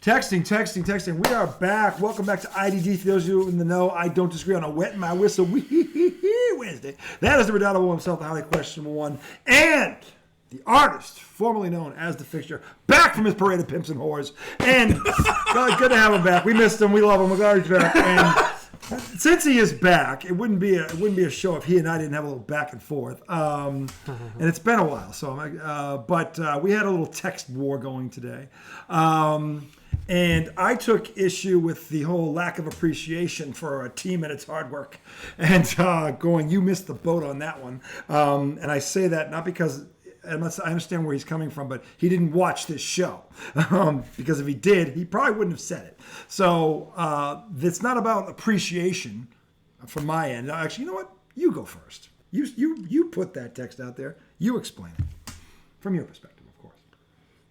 Texting. We are back. Welcome back to IDD. For those of you in the know, I don't disagree on a wet my whistle Wednesday. That is the redoubtable himself, the highly questionable one, and the artist, formerly known as The Fixture, back from his parade of pimps and whores. And good to have him back. We missed him. We love him. We're glad he's back. And since he is back, it wouldn't be a show if he and I didn't have a little back and forth. And it's been a while. But we had a little text war going today. And I took issue with the whole lack of appreciation for a team and its hard work. And you missed the boat on that one. And I say that not because I understand where he's coming from, but he didn't watch this show. Because if he did, he probably wouldn't have said it. So it's not about appreciation from my end. Actually, you know what? You go first. You put that text out there. You explain it from your perspective, of course.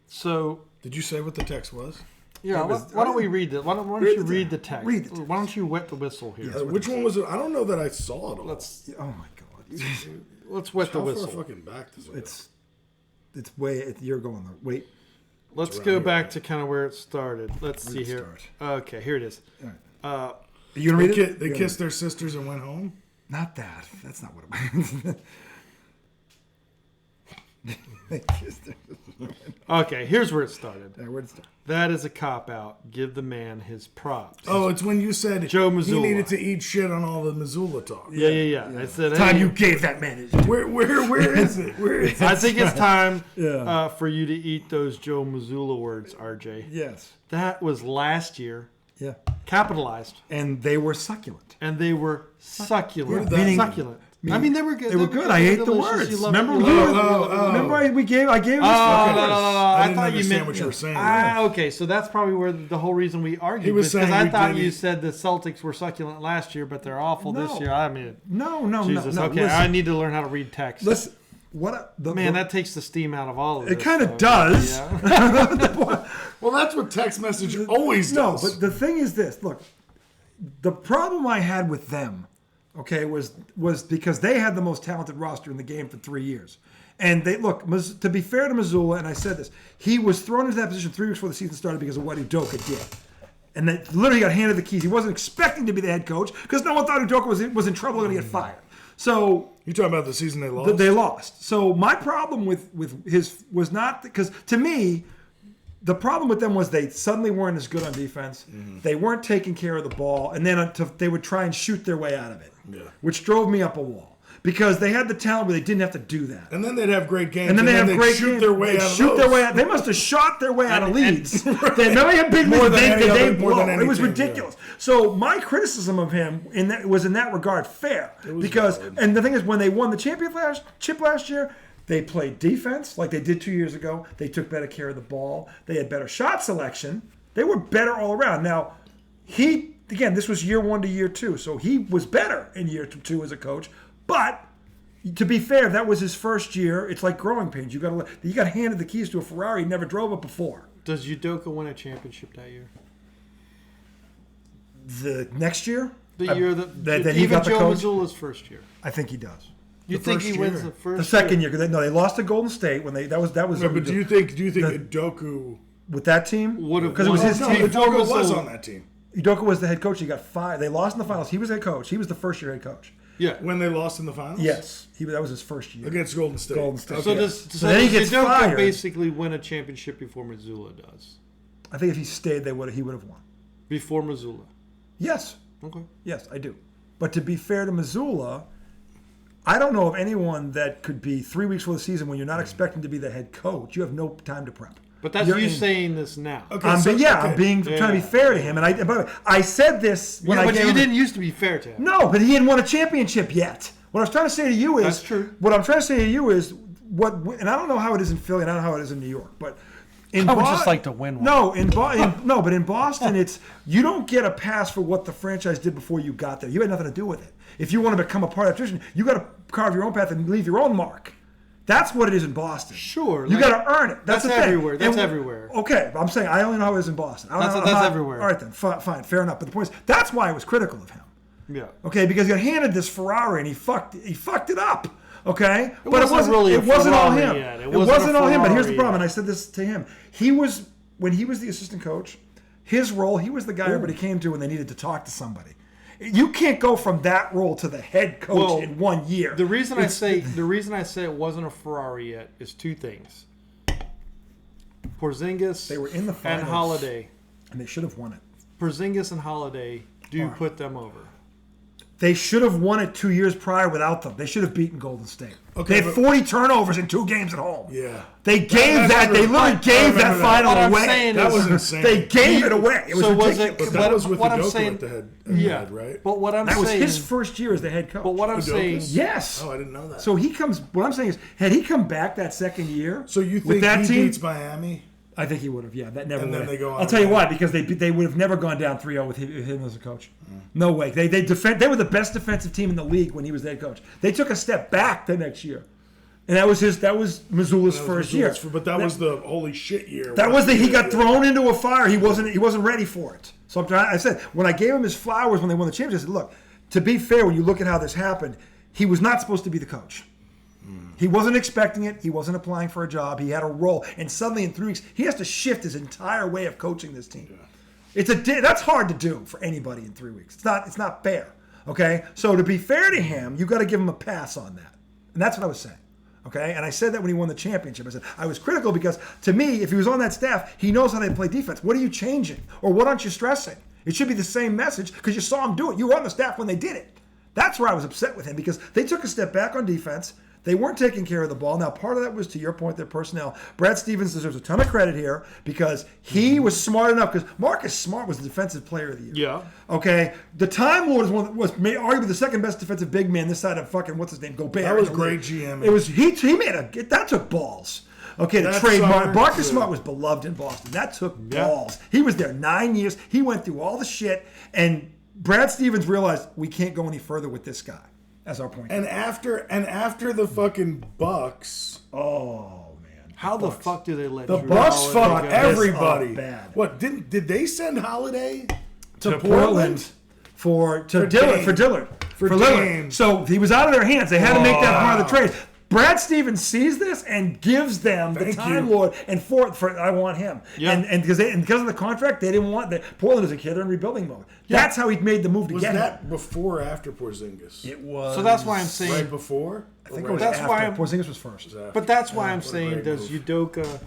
So, did you say what the text was? Yeah, why don't we read it? Why don't you read the text? Read it. Why don't you wet the whistle here? Which one was it? I don't know that I saw it all. Oh my God! Let's wet the whistle. How far fucking back does it It's way. You're going there. Wait. Let's go back to kind of where it started. Let's see here. Okay, here it is. All right. Are you gonna read it? They kissed their sisters and went home. Not that. That's not what it means. They kissed their sisters. Okay, here's where it started. Where'd it start? That is a cop-out. Give the man his props. Oh, it's when you said Joe Mazzulla. he needed to eat shit on all the Missoula talk. Yeah. I said, Time you gave that man his... Where is it? Where is it? I think it's time for you to eat those Joe Mazzulla words, RJ. Yes. That was last year. Yeah. Capitalized. And they were succulent. Succulent. Succulent. I mean, they were good. They were good. I ate the words. Remember I gave this. No. I thought you meant what you were saying. Okay, so that's probably where the whole reason we argued. He was saying because I thought you said the Celtics were succulent last year, but they're awful this year. I mean, no. Jesus. Okay, listen, I need to learn how to read text. Listen, that takes the steam out of all of it. It kind of does. Yeah. Well, that's what text message always does. No, but the thing is this. Look, the problem I had with them, okay, was because they had the most talented roster in the game for 3 years. And to be fair to Mazzulla, and I said this, he was thrown into that position 3 weeks before the season started because of what Udoka did. And they literally got handed the keys. He wasn't expecting to be the head coach because no one thought Udoka was in trouble and going to get fired. So you talking about the season they lost? They lost. So my problem with his was not because to me, the problem with them was they suddenly weren't as good on defense. Mm-hmm. They weren't taking care of the ball, and then they would try and shoot their way out of it, which drove me up a wall. Because they had the talent where they didn't have to do that. And then they'd have great games. And then they'd shoot their way out of those. They must have shot their way out of leads. They had big leads the day blow. It was ridiculous. Yeah. So my criticism of him was in that regard fair. And the thing is, when they won the championship last year, they played defense like they did 2 years ago. They took better care of the ball. They had better shot selection. They were better all around. Now, again, this was year 1 to year 2, so he was better in year 2 as a coach. But to be fair, that was his first year. It's like growing pains. You got handed the keys to a Ferrari. He never drove it before. Does Udoka win a championship that year? The next year? The year that he got the coach? Joe Mazzulla's first year. I think he does. You think he wins the first? The second year? Because they lost to Golden State when that was. No, but do you think Udoka with that team? Because it was his team. Udoka was on that team. Udoka was the head coach. He got fired. They lost in the finals. He was head coach. He was the first year head coach. Yeah. When they lost in the finals? Yes. That was his first year. Against Golden State. Okay. So then he gets Udoka fired. Basically win a championship before Mazzulla does? I think if he stayed, he would have won. Before Mazzulla? Yes. Okay. Yes, I do. But to be fair to Mazzulla, I don't know of anyone that could be 3 weeks before the season when you're not expecting to be the head coach. You have no time to prep. But that's you saying this now. Okay, I'm trying to be fair to him. And I said this when I gave him. But you didn't used to be fair to him. No, but he hadn't won a championship yet. What I was trying to say to you is... That's true. What I'm trying to say to you is... And I don't know how it is in Philly, and I don't know how it is in New York, but... I would just like to win one. No, but in Boston, it's... You don't get a pass for what the franchise did before you got there. You had nothing to do with it. If you want to become a part of that tradition, you got to carve your own path and leave your own mark. That's what it is in Boston. Sure. You got to earn it. That's the thing. Everywhere. That's everywhere. Okay, I'm saying I only know how it is in Boston. That's everywhere. All right then, fine, fair enough. But the point is, that's why I was critical of him. Yeah. Okay, because he got handed this Ferrari and he fucked it up. Okay, it wasn't all him. It wasn't all him. But here's the problem, and I said this to him. When he was the assistant coach, His role, he was the guy everybody came to when they needed to talk to somebody. You can't go from that role to the head coach in 1 year. The reason I say it wasn't a Ferrari yet is two things. Porzingis They were in the finals. and Holiday. And they should have won it. Porzingis and Holiday do put them over. They should have won it 2 years prior without them. They should have beaten Golden State. Okay, They had 40 turnovers in 2 games at home. Yeah. They gave That's They true. literally gave remember that that. final What I'm away. saying That is- was insane. They gave it away. It was So was ridiculous. it? But that was with what I'm Udoka saying, at the head, right? But what I'm That was saying, his first year as the head coach. but what I'm saying, Udoka's? Yes. Oh, I didn't know that. So he comes. What I'm saying is, had he come back that second year, So you with think that he team, beats Miami? I think he would have. Yeah, that never. And then would have. they go on I'll tell you and- why. Because they would have never gone down 3-0 with him as a coach. Mm. No way. They were the best defensive team in the league when he was the head coach. They took a step back the next year, and that was Missoula's first year. But that was the holy shit year. That was he got thrown into a fire. He wasn't ready for it. So I said when I gave him his flowers when they won the championship, I said, look, to be fair, when you look at how this happened, he was not supposed to be the coach. He wasn't expecting it. He wasn't applying for a job. He had a role, and suddenly in 3 weeks, he has to shift his entire way of coaching this team. That's hard to do for anybody in 3 weeks. It's not fair. Okay, so to be fair to him, you got to give him a pass on that, and that's what I was saying. Okay, and I said that when he won the championship. I said I was critical because to me, if he was on that staff, he knows how they play defense. What are you changing, or what aren't you stressing? It should be the same message because you saw him do it. You were on the staff when they did it. That's where I was upset with him because they took a step back on defense. They weren't taking care of the ball. Now, part of that was, to your point, their personnel. Brad Stevens deserves a ton of credit here because he was smart enough. Because Marcus Smart was the defensive player of the year. Yeah. Okay. The Time Lord was arguably the second best defensive big man this side of fucking what's his name, Gobert. That was in the great league. GM. It was he made that took balls. Okay, the That trade summer, Marcus yeah. Smart was beloved in Boston. That took balls. He was there 9 years. He went through all the shit, and Brad Stevens realized we can't go any further with this guy as our point. And after the fucking Bucks, Oh man, how the fuck do they let the Drew Bucks Holiday fucked go? everybody. up bad. What did they send Holiday to Portland for Dillard. For Lillard. Dame. So he was out of their hands. They had to make that part of the trade. Brad Stevens sees this and gives them the Thank Time you. Lord, and for I want him. Yeah. And because of the contract, they didn't want that. Portland is a kid in rebuilding mode. That's how he made the move to Was get that him. before or after Porzingis? It was. So that's why I'm saying. Right before? I think it was That's after. why I'm- Porzingis was first. But that's why I'm what a saying, great does move. Udoka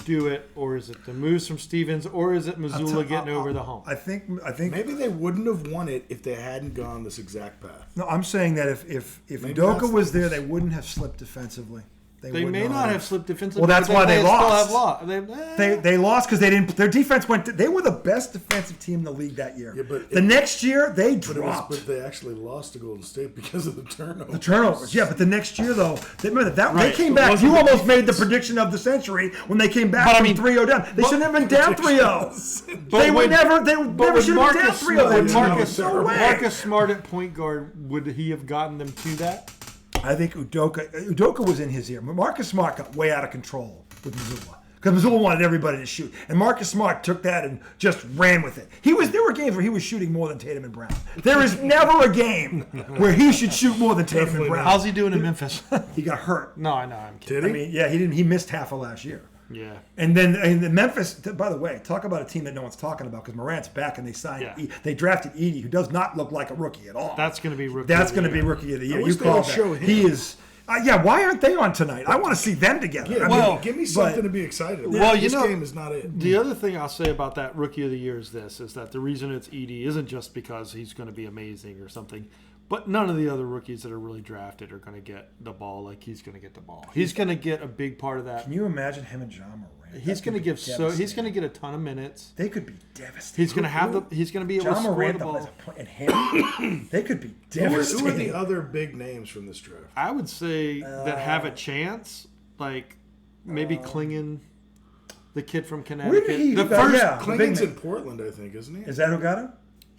do it, or is it the moves from Stevens, or is it Missoula getting over the hump? I think. Maybe they wouldn't have won it if they hadn't gone this exact path. No, I'm saying that if Maybe Udoka that's was there, they wouldn't have slipped defensively. They would may not have slipped defensively. Well, that's but why they still lost. have lost. They lost because they didn't. Their defense went. They were the best defensive team in the league that year. Yeah, but the next year they But dropped. they actually lost to Golden State because of the turnovers. The turnovers, yeah, but the next year though, remember that they Right. came It back. wasn't You the almost made the prediction of the century when they came back But I from mean- 3-0 down. They shouldn't have been down 3-0. They would never. They never should have been down 3-0. With No way. Marcus Smart at point guard, would he have gotten them to that? I think Udoka was in his ear. Marcus Smart got way out of control with Missoula because Missoula wanted everybody to shoot, and Marcus Smart took that and just ran with it. There were games where he was shooting more than Tatum and Brown. There is never a game where he should shoot more than Tatum and Brown. How's he doing in Memphis? He got hurt. No, I know. I'm kidding. Did I he? mean, yeah, he didn't. He missed half of last year. Yeah. And then Memphis, by the way, talk about a team that no one's talking about because Morant's back and they signed. Yeah. They drafted Edey, who does not look like a rookie at all. That's going to be rookie. That's of the going to be year. rookie of the year. wish You they called would that. show him. He is. Yeah, why aren't they on tonight? I want to see them together. Yeah, I mean, well, give me something but- to be excited about. Well, you this know, game is not it. The other thing I'll say about that rookie of the year is that the reason it's Edey isn't just because he's going to be amazing or something, but none of the other rookies that are really drafted are going to get the ball like he's going to get the ball. He's going to get a big part of that. Can you imagine him and John Morant? He's going to give he's going to get a ton of minutes. They could be devastating. He's going to have he's going to be able John to score Morant the ball. as a point, and him. They could be Who are the devastating. other big names from this draft? I would say that have a chance, like maybe Klingon, the kid from Connecticut. Where did he? The first, yeah, the big Klingon's man. in Portland, I think, isn't he? Is that who got him?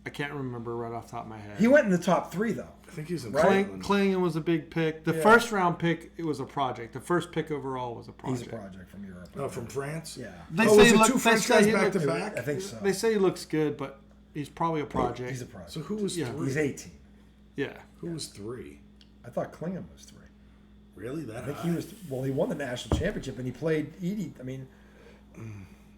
I can't remember right off the top of my head. He went in the top 3 though. I think he's in Right. Portland. Klingon was a big pick. The Yeah. first round pick, it was a project. The first pick overall was a project. He's a project from Europe. Oh, from France? Yeah, They Oh, say was he it look- two they French say guys he back to looks- back? I think so. They say he looks good, but he's probably a project. He's a project. So who was Yeah. 3? He's 18. Yeah. Who was 3? I thought Klingon was 3. Really? That I think high? he was. Well, he won the national championship and he played Edey. I mean,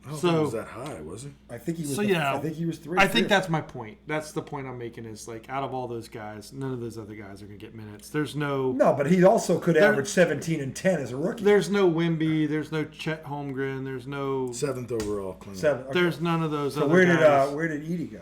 I don't So- think it was that high, was it? I think he was. So, yeah. I think he was 3. I think that's my point. That's the point I'm making is like out of all those guys, none of those other guys are going to get minutes. There's no but he also could average 17 and 10 as a rookie. there's no Wimby, there's no Chet Holmgren, there's no 7th overall. Clean. 7. Okay. there's none of those So other where guys. did Edie go?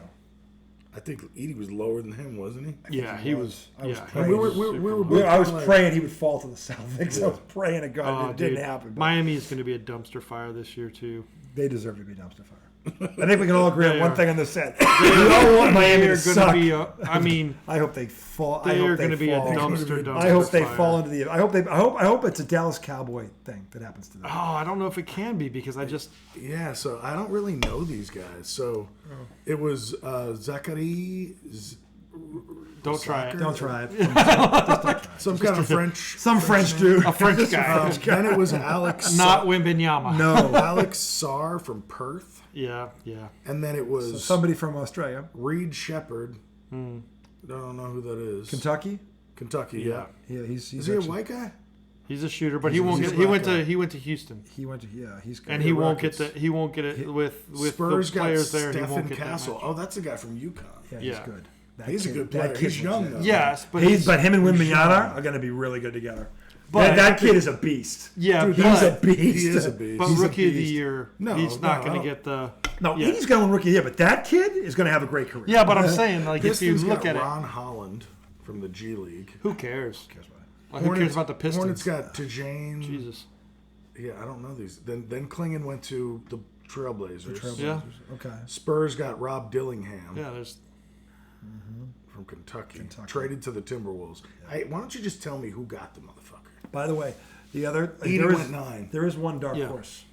I think Edie was lower than him, wasn't he? Yeah, he was. I was Yeah, praying. he We were- was we super were- low. I was like- praying he would fall to the Celtics. I was praying to God Oh, it didn't dude. happen. But Miami is going to be a dumpster fire this year too. they deserve to be dumpster fire. I think we can all agree on They one are. thing on this set. We all want Miami They're to going to suck. be. I mean, I hope they fall. I they hope are they going to be a fall. dumpster. I hope they fire. fall into the. I hope it's a Dallas Cowboy thing that happens to them. Oh, I don't know if it can be because I just. Yeah, so I don't really know these guys. So it was Zachary. Don't try it. Don't try it. Some kind of French. Some French dude. A French guy, Then it was Alex. not Wimbenyama. No, Alex Sarr from Perth. Yeah, yeah. And then it was somebody from Australia, Reed Shepard. Don't know who that is. Kentucky. Kentucky, yeah. Yeah, he's Is he a actually- white guy? He's a shooter, but he He's won't a get. He black went guy. to. He went to Houston, He went to he's good. and he won't get Rockets. the. He won't get it with Spurs the got players there. He Stephen won't get Castle. that Oh, that's the guy from UConn. Yeah, he's Yeah. good. That He's a kid- good that player. kid's He's young, legit. though. Yes, but But him and He's Wimbenyama young. are going to be really good together. But- that kid is a beast. yeah, He's but, a beast. He is a beast. but He's a rookie of the beast. year, No, he's not no, going I to get the. No, Yeah. he's going rookie of the year, but that kid is going to have a great career. Yeah, but I'm saying like Pistons if you look got at Ron Holland from the G League. it, who cares? Guess what? Like, who cares about the Pistons? Hornets got Tajane. Jesus. Yeah, I don't know these. Then Klingon went to the Trailblazers. Yeah. Okay. Spurs got Rob Dillingham Yeah, there's. from Kentucky. Traded to the Timberwolves. Hey, why don't you just tell me who got the motherfucker? By the way, the other Edie there is- went 9. There is one dark Yeah. horse.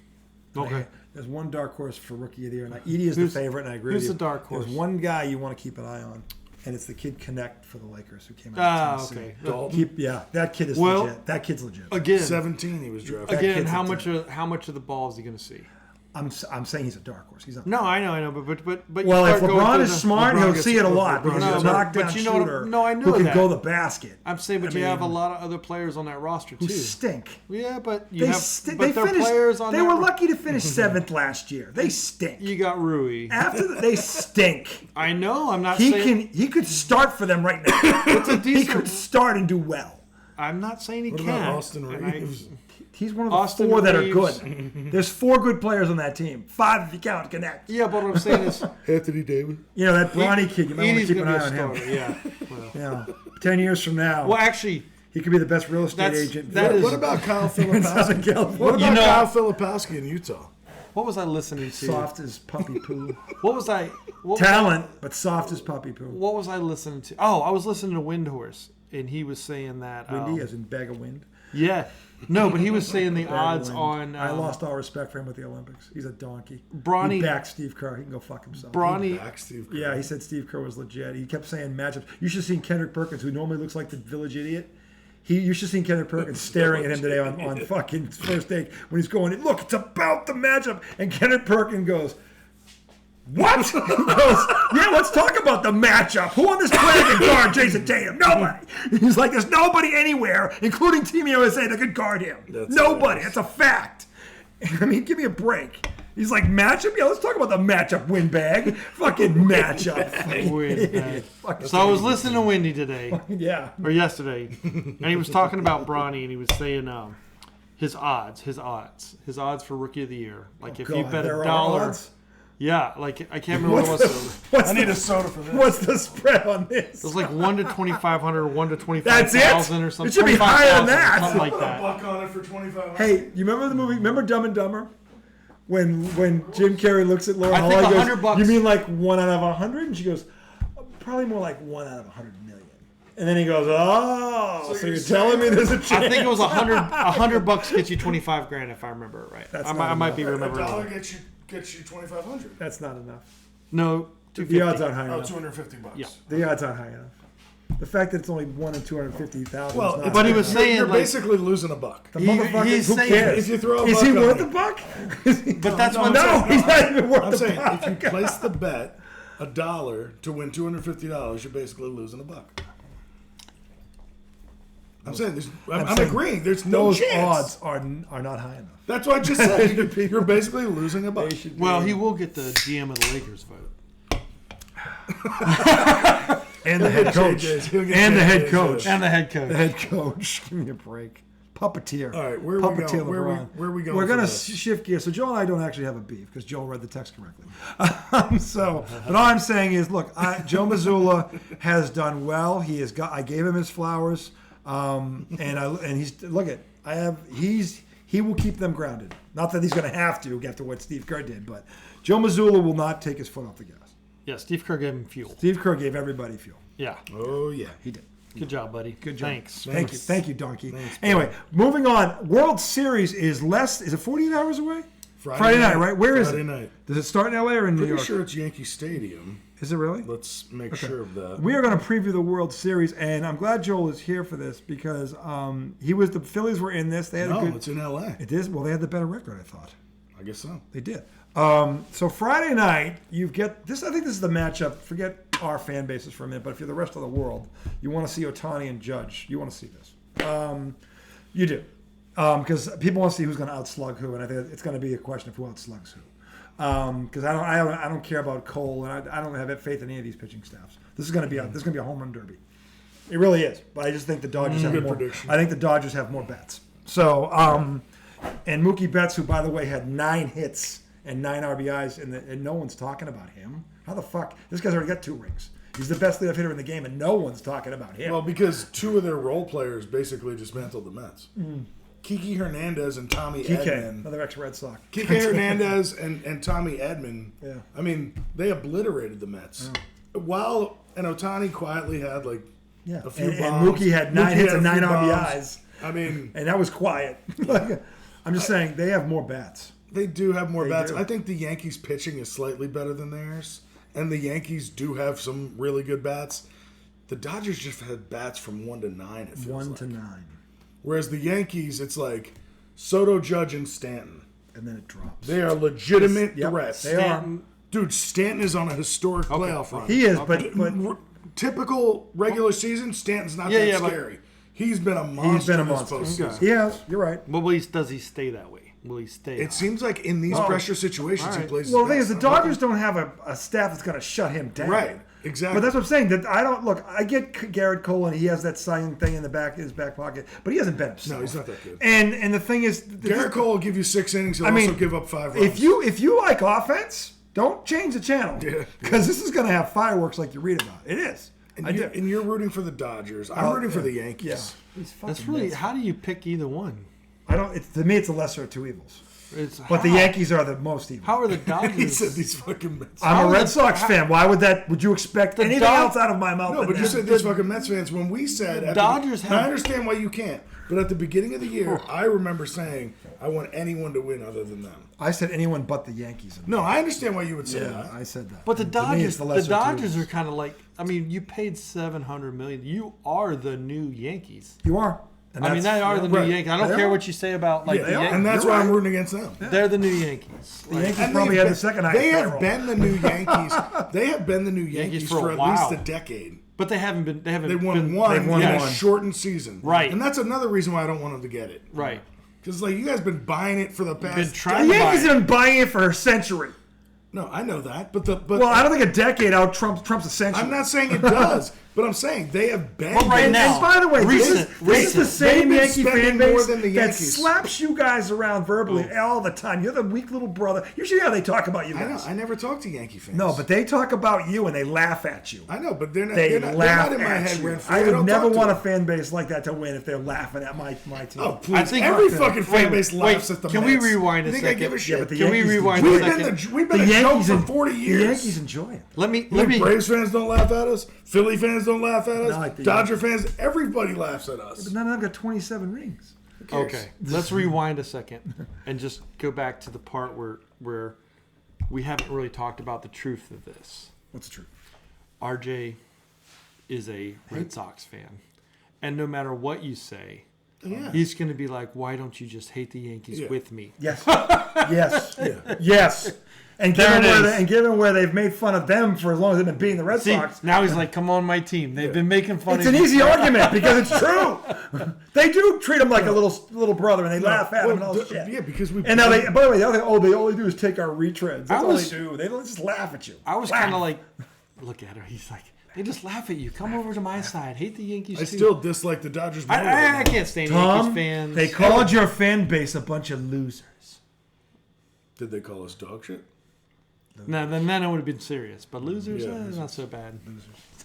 Okay. There's one dark horse for rookie of the year. Now, Edie is the Who's- favorite, and I agree who's with you. the dark horse? There's one guy you want to keep an eye on, and it's the kid Connect for the Lakers who came out Ah, of Tennessee. okay. That kid is Well, legit. That kid's legit. Again, 17 he was drafted. That again, kid's how a much of the ball is he going to see? I'm saying he's a dark horse. He's not. No, I know, but Well, you if start going LeBron through is the- smart, LeBron he'll gets- see it a lot LeBron because he's gets- a knockdown but you know what- shooter no, I know who can that. go the basket. I'm saying, but I you have a mean, lot of other players on that roster too. who stink. Yeah, but you They have. stink. But They they're finished. players on They that were ro- lucky to finish 7th last year. They stink. You got Rui. They stink. I know. I'm not He saying. He could start for them right now. It's a He decent. could start and do well. I'm not saying he What can't. about Austin and I- Reeves? He's one of the Austin 4 that are Reeves. good. There's 4 good players on that team. 5 if you count Connect. Yeah, but what I'm saying is, Anthony Davis. You know that Bronny kid. You might want to Edie's keep an gonna eye be a on him. starter. Yeah. Well, Yeah. 10 years from now, well, actually, he could be the best real estate That's- agent that is- What about Kyle in Southern Filipowski? What California. about know- Kyle Filipowski in Utah? what was I listening to? Soft as puppy poo. What was I? What, Talent, but soft as puppy poo. what was I listening to? Oh, I was listening to Windhorse, and he was saying that. Windy as in bag of wind. Yeah. No, but he was saying the Bag of odds wind. on. I lost all respect for him at the Olympics. He's a donkey. Bronny- He backed Steve Kerr. He can go fuck himself. Bronny. Back Steve Kerr. Yeah, he said Steve Kerr was legit. He kept saying matchups. You should have seen Kendrick Perkins, who normally looks like the village idiot. You should have seen Kendrick Perkins staring at him today on fucking first take when he's going, look, it's about the matchup. And Kendrick Perkins goes, what? He goes, yeah, let's talk about the matchup. Who on this planet can guard Jason Tatum? Nobody. He's like, there's nobody anywhere, including Team USA, that could guard him. That's Nobody. hilarious. That's a fact. I mean, give me a break. He's like, matchup? Yeah, let's talk about the matchup, windbag. Fucking matchup. Windbag. Fucking- So I was listening to Windy today, yeah. or yesterday, and he was talking about Bronny, and he was saying his odds for Rookie of the Year. Like if you God, bet there are $1, odds? yeah, like I can't remember what it What's was. the, what's I need the, a soda for this. what's the spread on this? It was like 1 to 2,500, 1 to 25,000, That's it? or something. It should be higher than 25,000, that. something like that. Buck on it for 25. Hey, you remember the movie? Remember Dumb and Dumber? When Jim Carrey looks at Laura I think Hall, he $100 goes, you mean like 1 out of 100? And she goes, probably more like 1 out of 100 million. And then he goes, oh, so you're telling me there's a chance? I think it was $100 gets you 25 grand if I remember it right. That's I might be A remembering. dollar Wrong. gets you 2,500. That's not enough. No, The odds 250. aren't high Oh, enough. 250 bucks. Yeah. The odds aren't high enough. The fact that it's only 1 in 250,000 Well, is not but he was saying you're like, basically losing a buck. the he- motherfucker, he's who saying cares? If you throw a Is buck he on worth it. a buck? but that's what I'm No, saying. he's not even worth I'm the saying buck. if you place the bet $1 to win $250, you're basically losing a buck. I'm saying I'm agreeing. There's no Those chance. odds are not high enough. That's what I just said. You're basically losing a buck. Well, he will get the GM of the Lakers vote. And the head coach. And the head coach. And the head coach. The head coach. Give me a break. Puppeteer. All right, where are we going? Where are we going? We're going to for this? shift gears. So Joel and I don't actually have a beef because Joel read the text correctly. But all I'm saying is, look, Joe Mazzulla has done well. He has got. I gave him his flowers, and he will keep them grounded. Not that he's going to have to after what Steve Kerr did, but Joe Mazzulla will not take his foot off the gas. Yeah, Steve Kerr gave him fuel. Steve Kerr gave everybody fuel. Yeah. Oh yeah, he did. Good job, buddy. Good job. Thanks. Thank you, Donkey. Thanks, anyway, moving on. World Series is it 48 hours away? Friday night, right? Where is it? Friday night. Does it start in LA or in New Pretty York? sure it's Yankee Stadium. Is it really? Let's make sure of that. We are going to preview the World Series, and I'm glad Joel is here for this because the Phillies were in this. They had it's in LA. It is. Well, they had the better record, I thought. I guess so. They did. So Friday night, you get this. I think this is the matchup. Forget our fan bases for a minute, but if you're the rest of the world, you want to see Ohtani and Judge. You want to see this. You do, because people want to see who's going to outslug who, and I think it's going to be a question of who outslugs who. Because I don't care about Cole, and I don't have faith in any of these pitching staffs. This is going to be a home run derby. It really is. But I just think the Dodgers have more. Prediction. I think the Dodgers have more bats. So, and Mookie Betts, who by the way had 9 hits and 9 RBIs, and no one's talking about him. How the fuck? This guy's already got 2 rings. He's the best leadoff hitter in the game, and no one's talking about him. Well, because 2 of their role players basically dismantled the Mets. Kiki Hernandez and Tommy Edman. Another ex-Red Sox. Kiki Hernandez and Tommy Edman. Yeah. I mean, they obliterated the Mets. Yeah. While Ohtani quietly had a few and bombs. Mookie had 9 hits and 9 RBIs. Bombs. I mean, and that was quiet. I'm just saying they have more bats. They do have more bats. do. I think the Yankees' pitching is slightly better than theirs, and the Yankees do have some really good bats. The Dodgers just had bats from 1 to 9. It feels 1 like. to 9, Whereas the Yankees, it's like Soto, Judge, and Stanton. and then it drops. They are legitimate Yep, threats. they are. Dude, Stanton is on a historic playoff run. He is, but Typical regular season, Stanton's not that scary. He's been a monster. he's been a monster. Postseason. He has. You're right. Well, does he stay that way? Will he stay? It seems like in these pressure situations, he plays. Well, the his thing is, best. the Dodgers don't have a staff that's going to shut him down. Right. Exactly. But that's what I'm saying. That I don't look. I get Garrett Cole, and he has that signing thing in his back pocket, but he hasn't been himself. No, he's not that good. And the thing is, Garrett Cole will give you 6 innings. He'll also give up 5 runs. If you like offense, don't change the channel because this is going to have fireworks like you read about. It is. And you're rooting for the Dodgers. I'm rooting for the Yankees. Yeah. That's really. How do you pick either one? I don't. To me, it's the lesser of 2 evils. But the Yankees are the most evil. How are the Dodgers? He said these fucking Mets. I'm a Red Sox fan. Why would that? Would you expect anything else out of my mouth? No, but you said these fucking Mets fans. When we said Dodgers I understand why you can't, but at the beginning of the year, I remember saying I want anyone to win other than them. I said anyone but the Yankees. No, I understand why you would say that. I said that. But the To me, it's Dodgers, lesser of 2 evils. are kind of like. I mean, you paid $700 million. You are the new Yankees. You are. And I mean, they are the new right. Yankees. I don't They care are. what you say about like the they are. Yankees. And that's You're why I'm right. rooting against them. They're the new Yankees. The Yankees And probably they've had been- the second They highest have payroll. been the new Yankees. They have been the new Yankees for for a at least while. a decade. But they haven't been. They haven't. They won been, one they've won in a one. shortened season. Right. And that's another reason why I don't want them to get it. Right. Because like you guys been buying it for the past. Been trying The to buy Yankees it. have been buying it for a century. No, I know that, but Well, I don't think a decade out trumps a century. I'm not saying it does, but I'm saying they have been. Well, right And, now. and by the way, Recent- this is the same They've been Yankee spending fan base more than the that Yankees. slaps you guys around verbally all the time. You're the weak little brother. Usually how they talk about you I know. guys. I never talk to Yankee fans. No, but they talk about you and they laugh at you. I know, but they're not. They They're not, laugh they're not in my at head you. rent free. I don't would never talk to want a them. fan base like that to win if they're laughing at my team. Oh, please! I think Every fucking fan base wait, laughs at the can Mets. we rewind You a think I second? give a shit? but the Can we Yankees rewind We've a been second? we've been a joke for 40 The years. Yankees enjoy it. Let me. You think Braves fans don't laugh at us? Philly fans don't laugh at us? Not like the Dodger fans, everybody laughs at us. But none of them got 27 rings. Okay, let's rewind a second and just go back to the part where we haven't really talked about the truth of this. What's the truth? RJ is a Red Sox fan, and no matter what you say, Yeah. He's going to be like, why don't you just hate the Yankees with me? Yes. Yes. Yes. And given where they've made fun of them for as long as they've been beating the Red Sox. Now he's like, come on my team. They've been making fun It's of an you. easy argument because it's true. They do treat him like a little brother, and they laugh at him and all this shit. Yeah, because we. And now by the way, the other thing, they only do is take our retreads. That's all they do. They don't just laugh at you. I was kind of like, look at her. He's like, they just laugh at you. Come over to my side. Hate the Yankees I too. still dislike the Dodgers more. I can't stand Yankees fans. They called your fan base a bunch of losers. Did they call us dog shit? No, then it would have been serious. But losers, not so bad.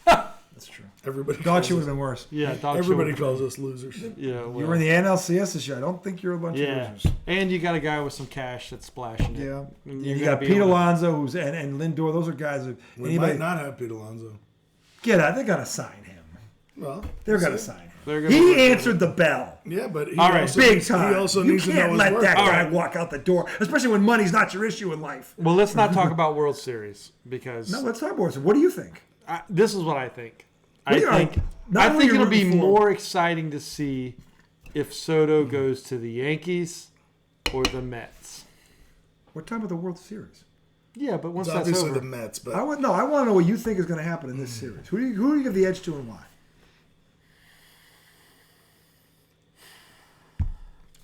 That's true. Everybody. Dog shit would have been worse. Yeah, Everybody calls us losers. Yeah, well, You were in the NLCS this year. I don't think you're a bunch of losers. And you got a guy with some cash that's splashing it. Yeah. And You got Pete Alonso and Lindor. Those are guys that We might not have Pete Alonso. get out. They got to sign him. Well, They're going to sign him. They're He answered the bell. Yeah, but he All right. also, Big time. He also You needs to know can't his let worth. that guy right. walk out the door, especially when money's not your issue in life. Well, let's not talk about World Series because No, let's talk about it. What do you think? this is what I think. What do you- I think not who you're it'll be rooting for. more exciting to see if Soto goes to the Yankees or the Mets. We're talking about the World Series. Yeah, but once It's that's obviously over, the Mets, but I want to know what you think is going to happen in this series. Who do you give the edge to and why?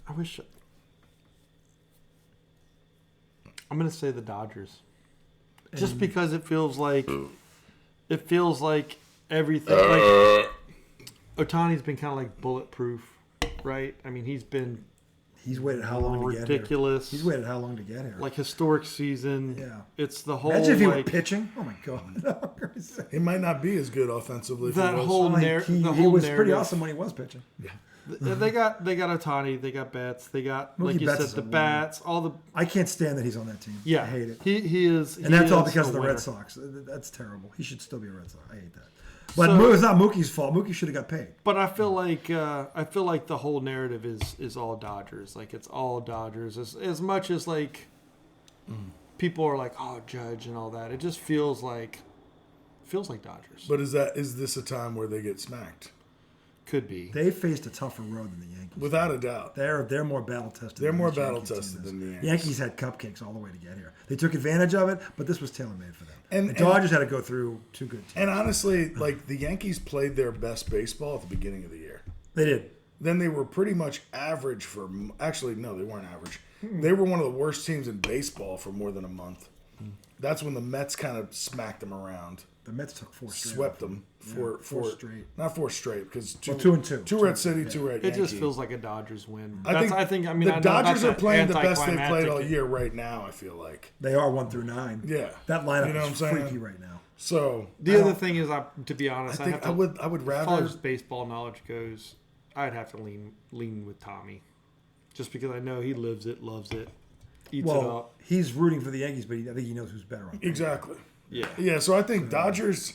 I wish. I'm going to say the Dodgers, just because it feels like everything. Like Ohtani's been kind of like bulletproof, right? I mean, he's waited how long to get here? ridiculous. He's waited how long to get here? Like historic season. Yeah. It's the whole Imagine if he were like pitching. Oh my god. he might not be as good offensively. if that he was. whole Like, narrative. he was pretty awesome when he was pitching. They got Ohtani. They got Betts. They got Mookie like you Betts said is the a winner. bats. All the I can't stand that he's on that team. yeah. I hate it. He is, And that's all is because a of the winner. Red Sox. That's terrible. He should still be a Red Sox. I hate that. But So- it's not Mookie's fault. Mookie should have got paid. But I feel like the whole narrative is all Dodgers. Like it's all Dodgers. As much as like people are like, oh, Judge and all that. It just feels like Dodgers. But is this a time where they get smacked? Could be. They faced a tougher road than the Yankees. Without a doubt. They're more battle tested. They're than more this battle Yankees team tested is. than the Yankees. Yankees had cupcakes all the way to get here. They took advantage of it, but this was tailor made for them. And- the Dodgers had to go through two good teams. And honestly, like the Yankees played their best baseball at the beginning of the year. They did. Then they were pretty much average for. Actually, no, they weren't average. They were one of the worst teams in baseball for more than a month. That's when the Mets kind of smacked them around. The Mets took four straight. Swept them four straight. Not four straight because Two and two. Two Red City, two Red It Yankee. just feels like a Dodgers win. I mean, I know Dodgers that's are playing the best they've played all anticlimactic. year right now. I feel like They are 1 through 9. Yeah. That lineup You know is what I'm saying? freaky right now. so. The other thing is, to be honest, I think have to, I would as far rather. as baseball knowledge goes, I'd have to lean with Tommy, just because I know he lives it, loves it, eats it Well, up. he's rooting for the Yankees, but I think he knows who's better on. Exactly. Yeah. Yeah, so I think Dodgers.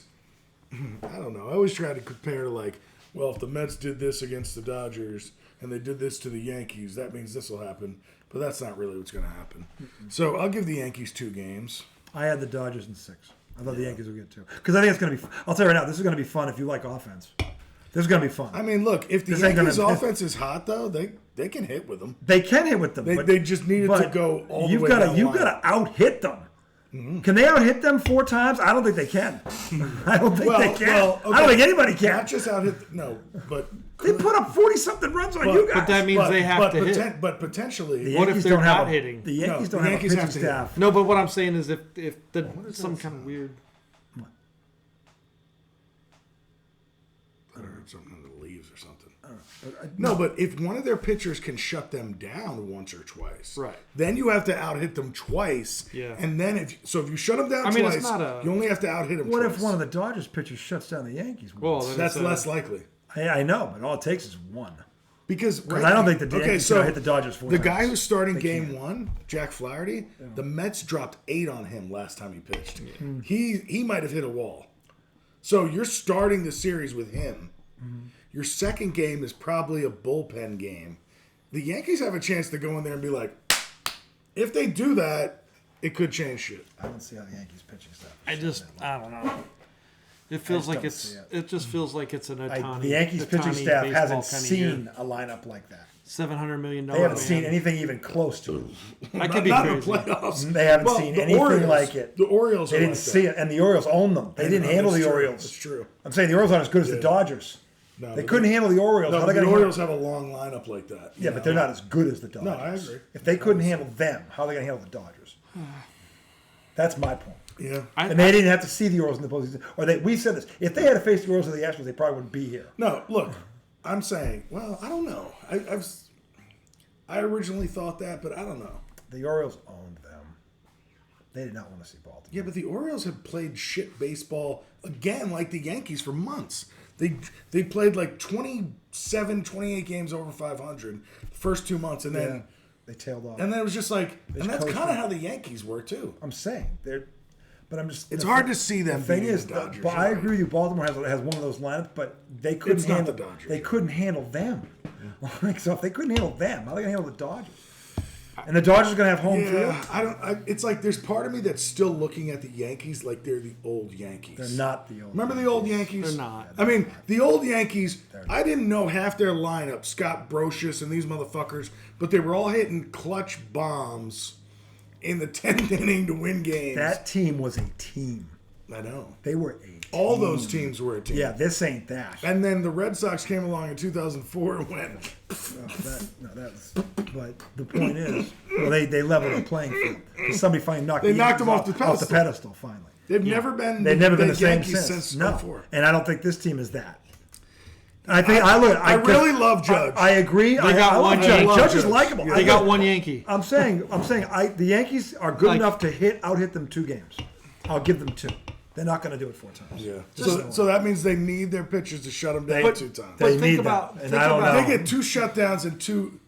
I don't know. I always try to compare like, well, if the Mets did this against the Dodgers and they did this to the Yankees, that means this will happen. But that's not really what's going to happen. So I'll give the Yankees 2 games. I had the Dodgers in 6. I thought the Yankees would get 2 because I think it's going to be. I'll tell you right now, this is going to be fun if you like offense. This is going to be fun. I mean, look, if the This ain't Yankees' gonna- offense is hot though, they can hit with them. They can hit with them. They just needed to go all the you've way gotta, down You've the line. got to out-hit them. Can they out-hit them 4 times? I don't think they can. I don't think they can. okay. I don't think anybody can. Not just out hit. No, but They put up 40-something runs on you guys. But that means they have to hit. But potentially, What if Yankees they're don't have not a- hitting? The Yankees No, don't the have Yankees a have pitching to hit. staff. No, but what I'm saying is if some kind of weird. I heard something in the leaves or something. No, but if one of their pitchers can shut them down once or twice, Right. then you have to out-hit them twice. Yeah. And then if you shut them down I mean, it's twice, not a- you only have to out-hit them What twice. if one of the Dodgers pitchers shuts down the Yankees? Well, once? then That's it's, less likely. I know, but all it takes is 1. Because I don't think the Yankees can hit the Dodgers 4 The times. guy who's starting They game can't. 1, Jack Flaherty, the Mets dropped 8 on him last time he pitched. He might have hit a wall. So you're starting the series with him. Your second game is probably a bullpen game. The Yankees have a chance to go in there and be like, if they do that, it could change shit. I don't see how the Yankees pitching stuff. I don't know. It feels I like just don't it's. It just feels like it's an Otani. The Yankees pitching Ohtani staff baseball hasn't kinda seen year. a lineup like that. $700 million. They haven't seen anything even close to it. I could be Not in the crazy. playoffs. They haven't Well, seen the anything Orioles- like it. The Orioles They are didn't like see that. it, and the Orioles own them. They didn't handle That's the true. Orioles. That's true. I'm saying the Orioles aren't as good as the Dodgers. No, They but couldn't handle the Orioles. No, How but they the gonna Orioles handle? have a long lineup like that. Yeah, but they're not as good as the Dodgers. No, I agree. If they couldn't handle them, how are they going to handle the Dodgers? That's my point. Yeah. And they didn't have to see the Orioles in the postseason. Or we said this. If they had to face the Orioles or the Astros, they probably wouldn't be here. No, look, I'm saying, well, I don't know. I originally thought that, but I don't know. The Orioles owned them. They did not want to see Baltimore. Yeah, but the Orioles have played shit baseball again, like the Yankees, for months. They played like 27, 28 games over 500 the first 2 months, and then they tailed off. and then it was just like, and that's coasted. kind of how the Yankees were too. I'm saying but I'm just. It's hard to see them. The thing beating is, the Dodgers, but I right? agree with you. Baltimore has one of those lineups, but they couldn't It's not handle the Dodgers. They couldn't handle them. Like, so if they couldn't handle them, how are they going to handle the Dodgers? And the Dodgers are going to have home field. It's like there's part of me that's still looking at the Yankees like they're the old Yankees. They're not the old. Remember the old Yankees? They're not. I mean, the old Yankees, I didn't know half their lineup, Scott Brocious and these motherfuckers, but they were all hitting clutch bombs in the 10th inning to win games. That team was a team. I know. They were a team. All those teams were a team. Yeah, this ain't that. And then the Red Sox came along in 2004 and went, But the point is, well, they leveled the playing field. 'Cause somebody finally knocked They the knocked Yankees them off the pedestal. finally. they've never been They've never been the same Yankees since. since No, 04. and I don't think this team is that. I really love Judge. I agree. They got I love one Judge. Yankee. Judge is Judge. likable. Yeah. They got one Yankee. I'm saying, the Yankees are good Like- enough to out-hit them 2 games. I'll give them 2. They're not going to do it 4 times. Yeah. So that means they need their pitchers to shut them down They- 2 times. They think need about- that, and think I don't about- know. They get 2 shutdowns and 2,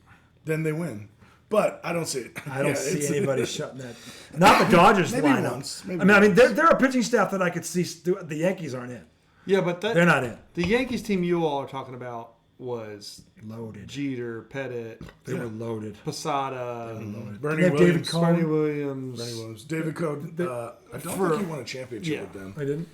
then they win. But I don't see it. I don't see anybody shutting that. Not the Dodgers Maybe lineup. once, maybe I mean, once. they're a pitching staff that I could see. The Yankees aren't in. Yeah, but They're not in. The Yankees team you all are talking about was Loaded. Jeter, Pettit, They were loaded. Posada, Bernie They have David Williams. Cohn. Bernie Williams. Bernie Williams. David Cohn. I don't for- think he won a championship yeah. with them. I didn't.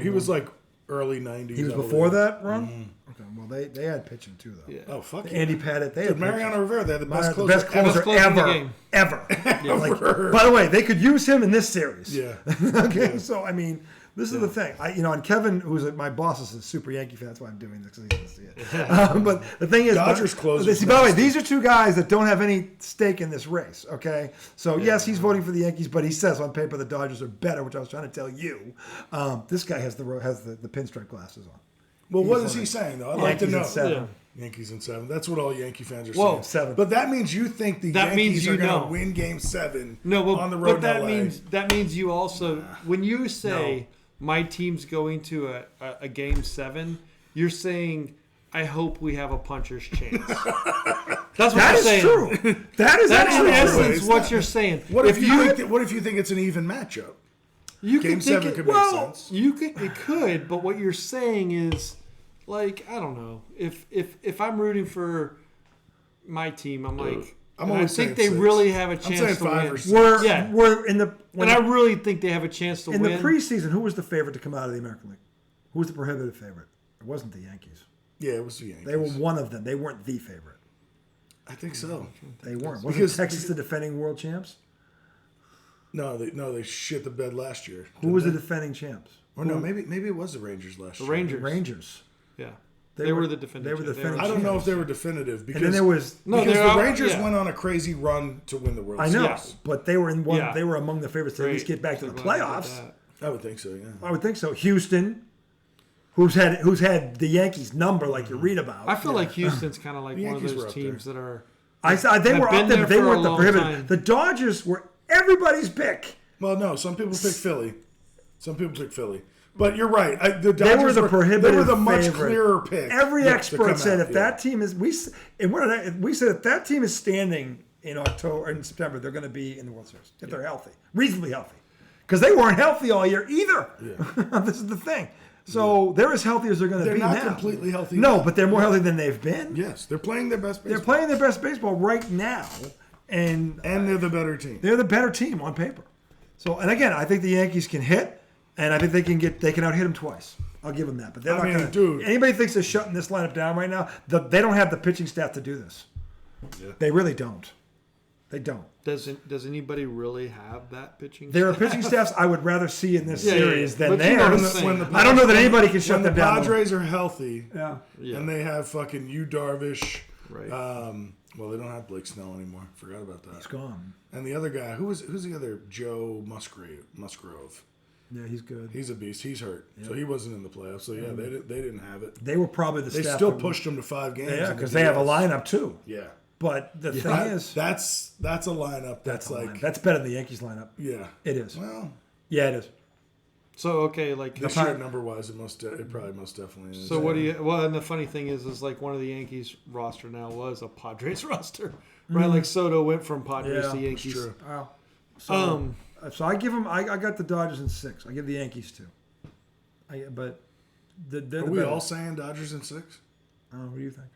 He was like early 90s. He was I before believe. that run. Okay. Well, they had pitching too though. Yeah. Oh, fuck yeah. Andy Pettit. They had Dude, Mariano pitching. Rivera, they had the best The closer. best closer closer in the ever. game. Ever. Like, by the way, they could use him in this series. Yeah. Okay. So I mean, this is the thing. And Kevin, who's my boss, is a super Yankee fan. That's why I'm doing this because he doesn't see it. But the thing is, Dodgers closers See, by the way, nasty. these are 2 guys that don't have any stake in this race. Okay. So yes, he's voting for the Yankees, but he says on paper the Dodgers are better, which I was trying to tell you. This guy has the pinstripe glasses on. Well, what is he saying, though? I'd like to Yankees know. in 7. Yeah. Yankees in 7. That's what all Yankee fans are Whoa, saying. 7. But that means you think the That means Yankees you are going know. to win Game 7 No, but, on the road but that in LA. means you also when you say my team's going to a game 7, you're saying I hope we have a puncher's chance. That's what That you're is saying. true. That is That's in actually essence true. It's what not- you're saying. What if you think it's an even matchup? You Game could think 7 it, could make well, sense. it could, but what you're saying is like I don't know. If I'm rooting for my team, I'm like I'm and I always think saying they 6. really have a I'm chance saying to 5 win. or 6. We're in the And I really think they have a chance to in win. the preseason. Who was the favorite to come out of the American League? Who was the prohibitive favorite? It wasn't the Yankees. Yeah, it was the Yankees. They were one of them. They weren't the favorite. I think so. They weren't. Wasn't Because- Texas the defending world champs? No, they shit the bed last year. Who was the defending champs? Or no, maybe it was the Rangers last the year. Rangers. Rangers. Yeah. They They were- were the defending. they were the champs. defending I don't know champs. if they were definitive because And then there was. No, because they the are- Rangers yeah. went on a crazy run to win the World I Series. know, Yes. but they were in one. Yeah. They were among the favorites to at least get back to the So glad you did playoffs. that. I would think so. Yeah. I would think so. Houston, who's had the Yankees number like you read about. I feel like Houston's kind of like The one of Yankees were those up teams that are. they have were been up there, there but they for a weren't the long prohibitive. time. The Dodgers were everybody's pick. Well, no, some people pick Philly. Some people pick Philly. But you're right. The They Dodgers were the prohibitive They were the much favorite. clearer pick. Every to expert come said out, if that team is we said if that team is standing in October or in September, they're going to be in the World Series if they're healthy, reasonably healthy, because they weren't healthy all year either. Yeah. This is the thing. So they're as healthy as they're going to They're be not now. completely healthy No, now. but they're more healthy than they've been. Yes, they're playing their best baseball. They're playing their best baseball right now, and and they're the better team. they're the better team on paper. So, and again, I think the Yankees can hit. And I think they can out-hit him twice. I'll give them that. But they're not going to. Dude. Anybody thinks they're shutting this lineup down right now, they don't have the pitching staff to do this. Yeah. They really don't. They don't. Does anybody really have that pitching? There are pitching staffs I would rather see in this Yeah, series yeah. than But you know theirs. what I'm saying. I don't know that anybody can shut When the them down. Padres are healthy, Yeah. and they have fucking Yu Darvish. Right. Well, they don't have Blake Snell anymore. Forgot about that. He's gone. And the other guy, who's the other? Joe Musgrove. Yeah, he's good. He's a beast. He's hurt, so he wasn't in the playoffs. So yeah, they didn't have it. They were probably the They staff. still that- pushed him to 5 games. Yeah, in the because they have a DS. lineup too. Yeah, But the thing That- is, that's a lineup that's a like lineup. That's better than the Yankees lineup. yeah. It is. Well, Yeah, it is. So okay, like this year number wise, it probably most definitely is. so what do you? Well, and the funny thing is like one of the Yankees roster now was a Padres roster, right? Like Soto went from Padres Yeah, to that's Yankees. true. Wow. So I give them. I got the Dodgers in 6. I give the Yankees 2. But they're Are the we better. all saying Dodgers in 6? What do you think?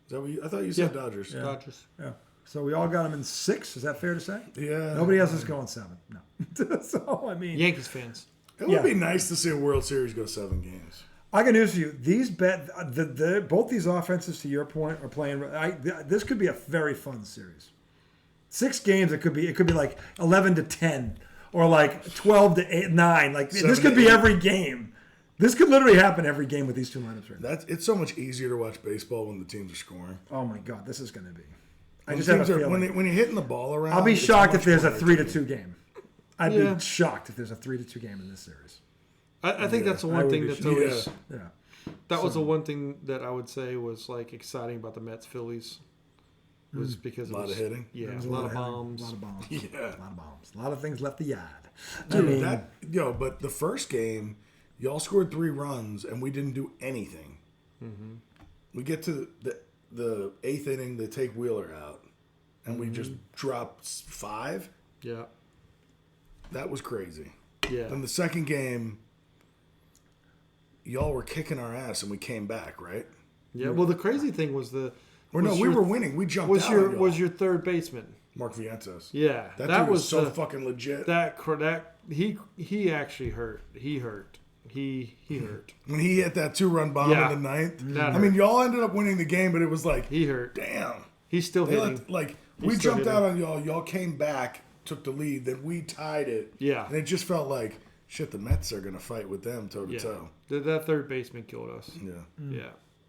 Is that what I thought you said Yeah. Dodgers. Yeah. Dodgers. Yeah. So we all got them in 6. Is that fair to say? Yeah. Nobody else is going 7. No. So I mean, Yankees fans. It would be nice to see a World Series go 7 games. I got news for you. These both these offenses, to your point, are playing. This could be a very fun series. 6 games. It could be like 11-10 or like 12-9. Like this could be 7-8. every game. This could literally happen every game with these two lineups right now. It's so much easier to watch baseball when the teams are scoring. Oh my God, this is going to be. I When just have a teams are- feeling. when you're hitting the ball around. I'll be it's shocked much if there's a more 3-2 game. I'd Yeah. be shocked if there's a 3-2 game in this series. I think that's the I one would thing be that's shocked. always Yeah. that was the one thing that I would say was like exciting about the Mets Phillies was because A lot it was, of hitting. Yeah, There was a lot of hitting, bombs. A lot of bombs. Yeah. A lot of bombs. A lot of things left the yard. Dude, but the first game, y'all scored 3 runs and we didn't do anything. Mm-hmm. We get to the 8th inning, they take Wheeler out, and we just drop 5. Yeah, That was crazy. yeah. Then the second game, y'all were kicking our ass and we came back, right? Yeah. Well, the crazy thing was Or no, we were winning. We jumped was out your on y'all. was your third baseman. Mark Vientos. Yeah, That that dude was was so the- fucking legit. that he actually hurt. He hurt. He hurt. When he hit that 2-run bomb Yeah. in the 9th. That I mean, y'all ended up winning the game, but it was like, He hurt. damn. He's still They hitting. we still jumped hitting. out on y'all. Y'all came back, took the lead, then we tied it. Yeah. And it just felt like, shit, the Mets are going to fight with them toe to Yeah. toe. That third baseman killed us. Yeah. Yeah,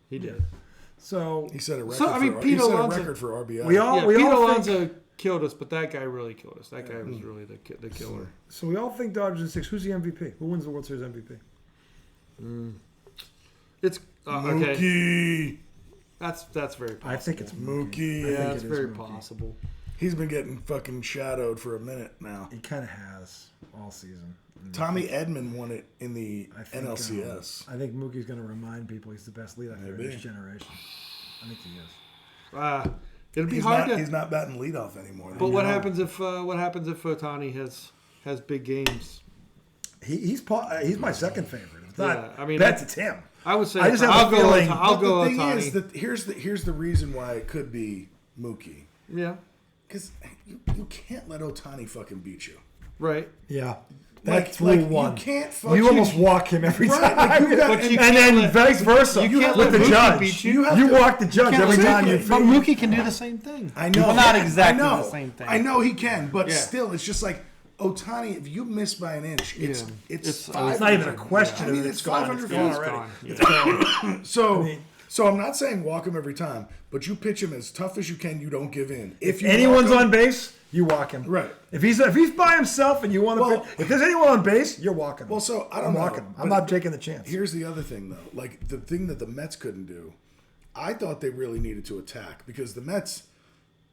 he did. So He set a record, So, I mean, for, Pete he set a Alonso- record for RBI. we all Yeah, we Pete all Alonso think, killed us, but that guy really killed us. That guy was really the killer. so we all think Dodgers in 6. Who's the MVP? Who wins the World Series MVP? It's okay. Mookie. That's very possible. I think it's Mookie. Mookie. I Yeah, think it's it is very Mookie. possible. He's been getting fucking shadowed for a minute now. He kind of has all season. Tommy Edman won it in the I think, NLCS. I think Mookie's going to remind people he's the best leadoff hitter in Maybe. this generation. I think he is. It'll be He's hard not, to. he's not batting leadoff anymore. But what No. happens if Otani has big games? He's my second favorite. It's not, Yeah, I mean, bets it's him. I would say I just have I'll a go. feeling- I'll But go the thing Otani. is that here's the reason why it could be Mookie. Yeah. Because you can't let Otani fucking beat you. Right. Yeah. Like- That's like, rule one. you can't fucking- You almost walk him every Right, time. like, you got- But you and can't then let- vice versa you can't with let the Mookie judge. beat you. You, You have to- walk the judge every time you But Mookie can do the same thing. I know. Well, not I exactly know. the same thing. I know he can, but Yeah. still, it's just like Otani. If you miss by an inch, it's Yeah. it's It's 500. It's not even a question. I mean, of it's gone. 500 It's gone feet. already. It's gone. Yeah. So I'm not saying walk him every time, but you pitch him as tough as you can. You don't give in. If you anyone's walk him- on base, you walk him. Right. If he's by himself and you want to Well- if there's anyone on base, you're walking him. Well, so I don't I'm know, walking him. I'm but not taking the chance. Here's the other thing, though. Like the thing that the Mets couldn't do, I thought they really needed to attack because the Mets.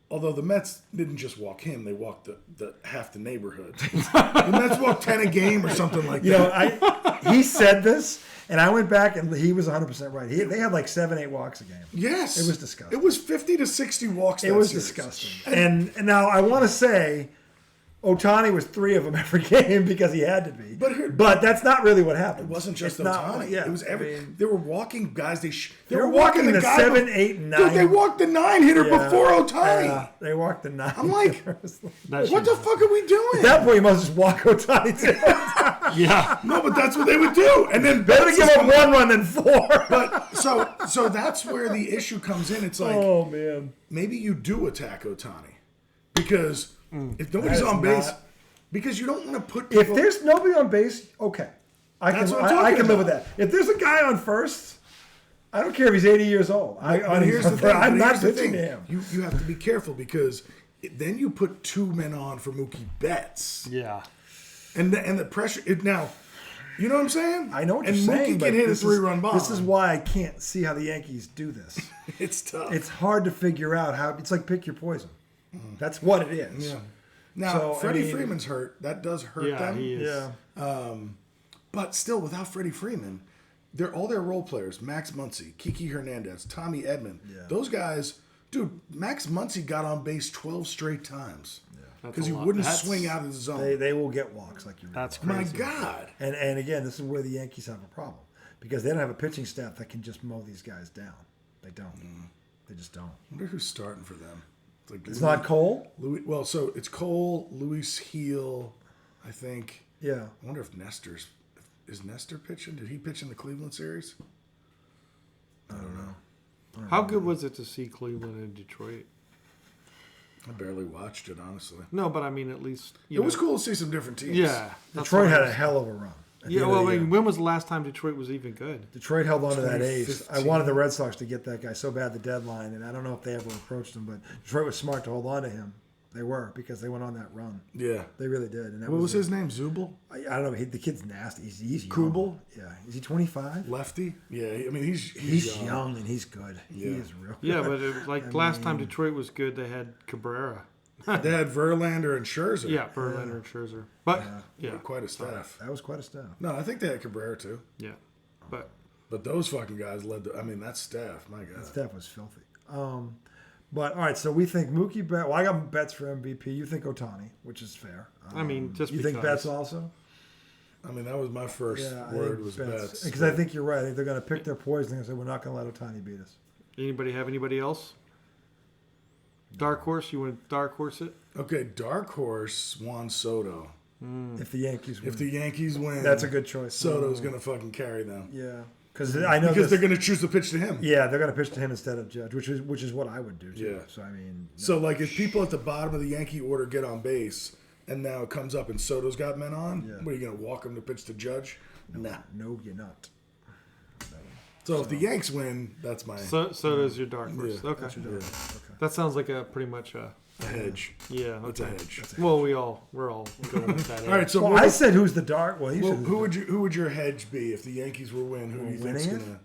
Although the Mets didn't just walk him, they walked the half the neighborhood. The Mets walked 10 a game or something like You that. know, he said this, and I went back, and he was 100% right. They had like 7-8 walks a game. Yes. It was disgusting. It was 50 to 60 walks. It that was series. disgusting. And now I want to say Otani was 3 of them every game because he had to be. But that's not really what happened. It wasn't just It's not- Otani. yeah, It was every. I mean, they were walking guys. They were walking the guy 7, bef- 8, and 9. Dude, they walked the 9 hitter yeah, before Otani. yeah, they walked the 9. I'm like, That's what the fuck are we doing? At that point, you must just walk Otani too. Yeah. No, but that's what they would do. And then Better Betts give is up one run than 4. But so that's where the issue comes in. It's like, Oh, man. maybe you do attack Ohtani because if nobody's That is on base, not- because you don't want to put If people. there's nobody on base, okay. I That's can what I'm I talking can live with about. that. If there's a guy on first, I don't care if he's 80 years old. But here's the thing. I'm but not here's the pitching thing. to him. You have to be careful because then you put 2 men on for Mookie Betts, Yeah. and the pressure. Now, you know what I'm saying? I know what and you're saying. Mookie but can hit a this is- 3-run bomb. This is why I can't see how the Yankees do this. It's tough. It's hard to figure out how. It's like pick your poison. That's what it is. yeah. Now, So, I Freddie mean- Freeman's hurt. That does hurt Yeah, them. he is. Yeah. But still, without Freddie Freeman, they're all their role players. Max Muncy, Kiki Hernandez, Tommy Edman. Yeah. Those guys, dude, Max Muncy got on base 12 straight times. That's Because a he lot. wouldn't That's- swing out of the zone. They will get walks like you. That's My crazy. God. And again, this is where the Yankees have a problem because they don't have a pitching staff that can just mow these guys down. They don't. They just don't. I wonder who's starting for them. Like It's not Cole. Louis. Well, so it's Cole, Luis Heel, I think. Yeah. I wonder if Nestor's. Is Nestor pitching? Did he pitch in the Cleveland series? I don't know. How good was it to see Cleveland and Detroit? I barely watched it, honestly. No, but I mean, at least It was cool to see some different teams. Yeah, that's Detroit what had I a was- hell of a run. at the Yeah, end of well, the I year. mean, when was the last time Detroit was even good? Detroit held on to that ace. I 2015. wanted the Red Sox to get that guy so bad the deadline, and I don't know if they ever approached him, but Detroit was smart to hold on to him. They were because they went on that run. Yeah. They really did. And that What was a- his name? Zubel? I don't know. The kid's nasty. He's young. Kubel? Yeah. Is he 25? Lefty? Yeah. I mean, he's He's young and he's good. He Yeah. is real good. Yeah, but it was like last time Detroit was good, they had Cabrera. They had Verlander and Scherzer. Yeah, Verlander and Scherzer. But yeah, Quite a staff. That was quite a staff. No, I think they had Cabrera too. yeah, but But those fucking guys led the. I mean, that staff. My God. Staff was filthy. But all right, so we think Mookie Betts. Well, I got Betts for MVP. You think Otani, which is fair. I mean, just you because. think Betts also? I mean, that was my first Yeah, I word think was Betts. because I think you're right. I think they're going to pick their poison and say we're not going to let Otani beat us. Anybody have anybody else? Dark horse? You want to dark horse it? Okay, dark horse Juan Soto. If the Yankees win, If the Yankees win, that's a good choice. Soto's gonna fucking carry them Yeah, because I know because this, they're gonna choose to pitch to him. yeah, they're going to pitch to him instead of Judge, which is what I would do too. Yeah. So I mean, So like, if people at the bottom of the Yankee order get on base, and now it comes up and Soto's got men on, Yeah. what are you gonna walk him to pitch to Judge? Nah. no, you're not. So if the Yanks win, that's my So does your dark horse. Yeah. Okay. Okay. That sounds like a pretty much a hedge. yeah. It's a Okay. hedge. Well, we're all going with that. All right, so Well, what I was- said who's the dark. Well, you well, said who would your hedge be if the Yankees were win? Who do you think's winning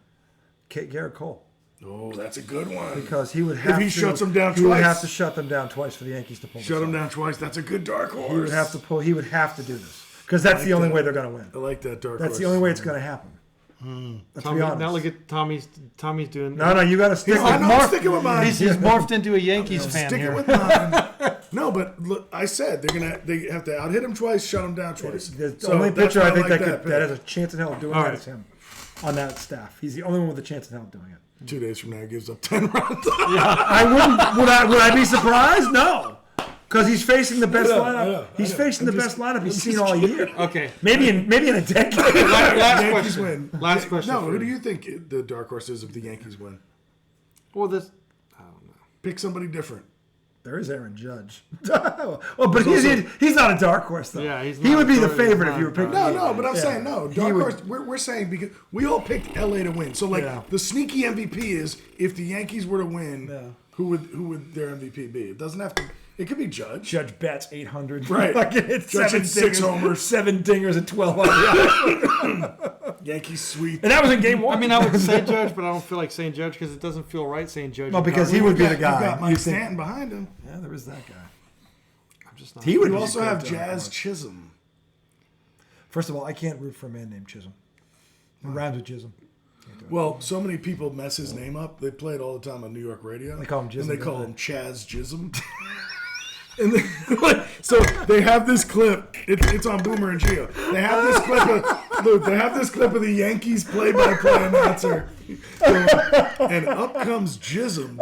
gonna? Garrett Cole. Oh, that's a good one. Because he would have he to, shuts them down he would twice. have to shut them down twice for the Yankees to pull. Shut this him off. down twice. That's a good dark horse. He would have to pull. He would have to do this because that's the only way they're going to win. I like that dark That's horse. the only way it's going to happen. Let's Tommy, be honest. now look at Tommy's doing. No, you got to stick. I with know, Mark. I'm sticking with mine. He's morphed into a Yankees fan Sticking here. with mine. No, but look, I said they have to out hit him twice, shut him down twice. The So only that's pitcher why I think like that has a chance in hell of doing All that right. is him on that staff. He's the only one with a chance in hell of doing it. 2 days from now, he gives up 10 runs. I wouldn't. Would I be surprised? No, because he's facing the best lineup. I know. He's facing I'm the just- best lineup he's I'm seen just all kidding. year. Okay. Maybe in a decade. Last Yankees question. win. Last question. No, for who do you. you think the dark horse is if the Yankees win? Well, this. I don't know. Pick somebody different. There is Aaron Judge. Well, but he's not a dark horse though. Yeah, he's he not would be the a- he's favorite not if you were a picking. dark No, but I'm Yeah. saying no. He Dark would- horse. We're saying because we all picked LA to win. So like Yeah. the sneaky MVP is if the Yankees were to win, Yeah. who would their MVP be? It doesn't have to. It could be Judge. Judge Betts 800. Right. Like it's Judge seven had 6 dingers, homers. 7 dingers, and 12 RBIs. Yankees sweep. And that was in game one. I mean, I would say Judge, but I don't feel like saying Judge because it doesn't feel right saying Judge. Well, because he would be the guy. You got Mike You think- Stanton behind him. yeah, there is that guy. I'm just not. He would You be also a have good dark Jazz horse. Chisholm. First of all, I can't root for a man named Chisholm. It rhymes with Chisholm. Well, so many people mess his name up. They play it all the time on New York radio. They call him Jism, And they don't call they? him Chaz Jism. And so they have this clip. It's on Boomer and Geo. They have this clip of Luke. They have this clip of the Yankees play-by-play announcer, and up comes Jism,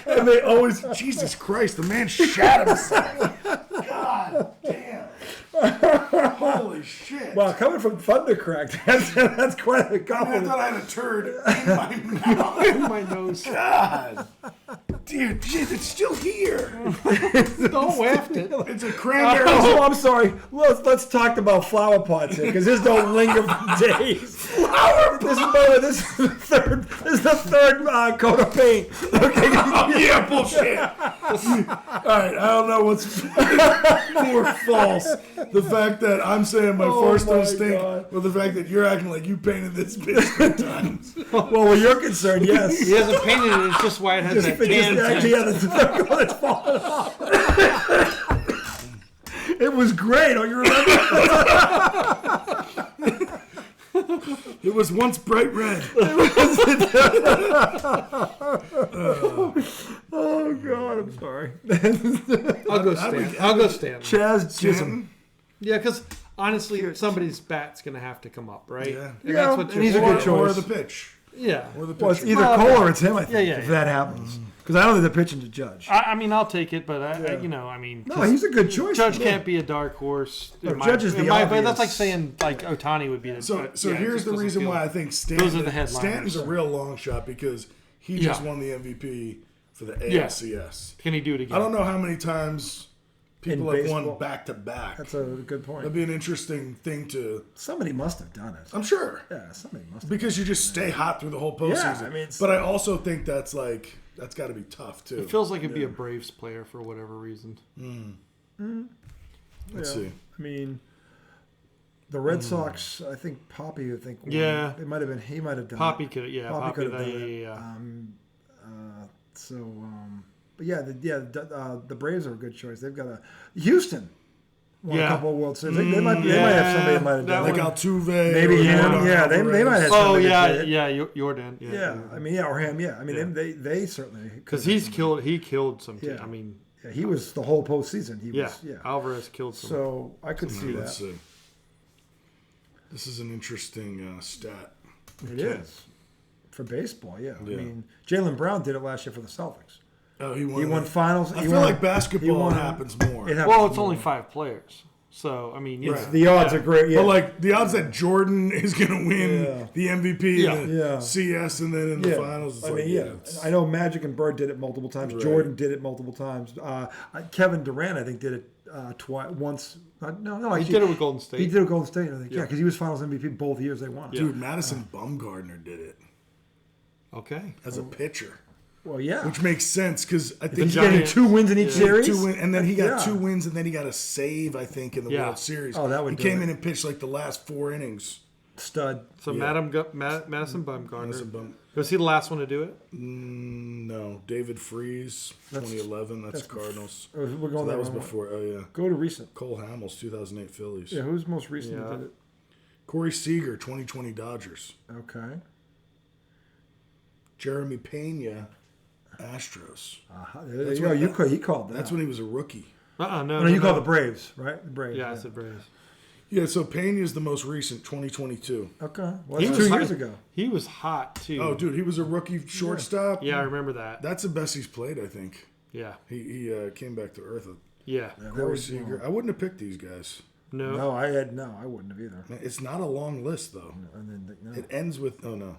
and they always, Jesus Christ, the man shat himself. God damn. Holy shit. Well, coming from Thundercrack, that's quite a I compliment. thought I had a turd in my mouth. In my nose. God. Dude, shit, it's still here. Don't waft it. It's a cranberry. Oh, I'm sorry. Let's talk about flower pots here, because this don't linger for days. Flower pots. This is the third. This is the third coat of paint. Okay. Oh, yeah, bullshit. All right, I don't know what's more false. The fact that I'm saying my first my don't stink, God. or the fact that you're acting like you painted this bitch 3 times. Well, where you're concerned, yes. He hasn't painted it. It's just why it has that tan. Actually, yeah, the third coat is falling off. It was great. Don't you remember? It was once bright red. Oh God, I'm sorry. I'll go stand. I'll go stand. Chaz Chisholm. Yeah, because honestly, somebody's bat's going to have to come up, right? Yeah. And that's what and he's a good choice. Or the pitch. Yeah. Or the pitch. Well, it's either Cole or it's him, I think, Yeah, if that happens. Because I don't think they're pitching to Judge. I mean, I'll take it, but No, he's a good choice. Judge can't be a dark horse. No, Judge is the But obvious. that's like saying like Otani would be the. So yeah, here's the reason why I think Those are the headliners. Stanton's a real long shot because he just won the MVP for the Yeah. ALCS. Can he do it again? I don't know how many times people In have baseball. won back to back. That's a good point. That'd be an interesting thing to. Somebody must have done it. I'm sure Yeah, somebody must have. because you just stay hot through the whole postseason. I mean, it's- but I also think that's got to be tough too. It feels like it'd be a Braves player for whatever reason. Let's see. I mean, the Red Sox, I think Poppy, won. Yeah. It might have been, he might have done Poppy it. could, yeah, Poppy Poppy, could have done yeah. But yeah, the Braves are a good choice. They've got Houston won a couple of World Series. They might have somebody that might have done Like it. Altuve, Maybe or him. Jordan Yeah, they Alvarez. might have. Oh somebody that did it. yeah, Jordan. Yeah, I mean, or him. Yeah, I mean, they certainly Because he killed some. Yeah. I mean, Yeah, he was the whole postseason. He yeah, was. Yeah. Alvarez killed some. So I could see Let's that. see. This is an interesting stat. It is for baseball. Yeah. Yeah. I mean, Jaylen Brown did it last year for the Celtics. Oh, he He won finals. I he feel won- like basketball he won- happens more. It happens Well, it's more. only 5 players, so I mean, Right. The odds are great. Yeah. But like the odds that Jordan is going to win Yeah. the MVP and the Yeah. CS and then in the Yeah. finals, it's I like, mean, yeah. it's- I know Magic and Bird did it multiple times. Right. Jordan did it multiple times. Kevin Durant, I think, did it once. No, he did it with Golden State. He did it with Golden State. I think. Yeah, Yeah. because he was Finals MVP both years they won. Dude, Madison Bumgarner did it Okay. as a pitcher, Well, yeah. which makes sense because I think He's getting Giants. 2 wins in each series. and then he got Yeah. 2 wins, and then he got a save, I think, in the Yeah. World Series. Oh, that would he do came it. in and pitched like the last 4 innings. Stud. So Yeah. Madison Bumgarner. Madison Bum- Was he the last one to do it? No, David Freese, 2011. That's Cardinals. We're going So that that was one. before. Oh yeah, Go to recent. Cole Hamels, 2008 Phillies. Yeah, who's most recent Yeah. that did it? Corey Seager, 2020 Dodgers. Okay. Jeremy Pena, Astros. There That's you go. what- He called that. That's when he was a rookie. No. No, you called the Braves, right? The Braves. Yeah, I said Braves. Yeah, so Pena's the most recent, 2022. Okay. Well, He that's was 2 hot. years ago. He was hot too. Oh, dude, he was a rookie shortstop. Yeah, I remember that. That's the best he's played, I think. Yeah. He came back to earth. Yeah. Corey Seager. I wouldn't have picked these guys. No. No, I wouldn't have either. Man, it's not a long list, though. And then, no. It ends with, oh no.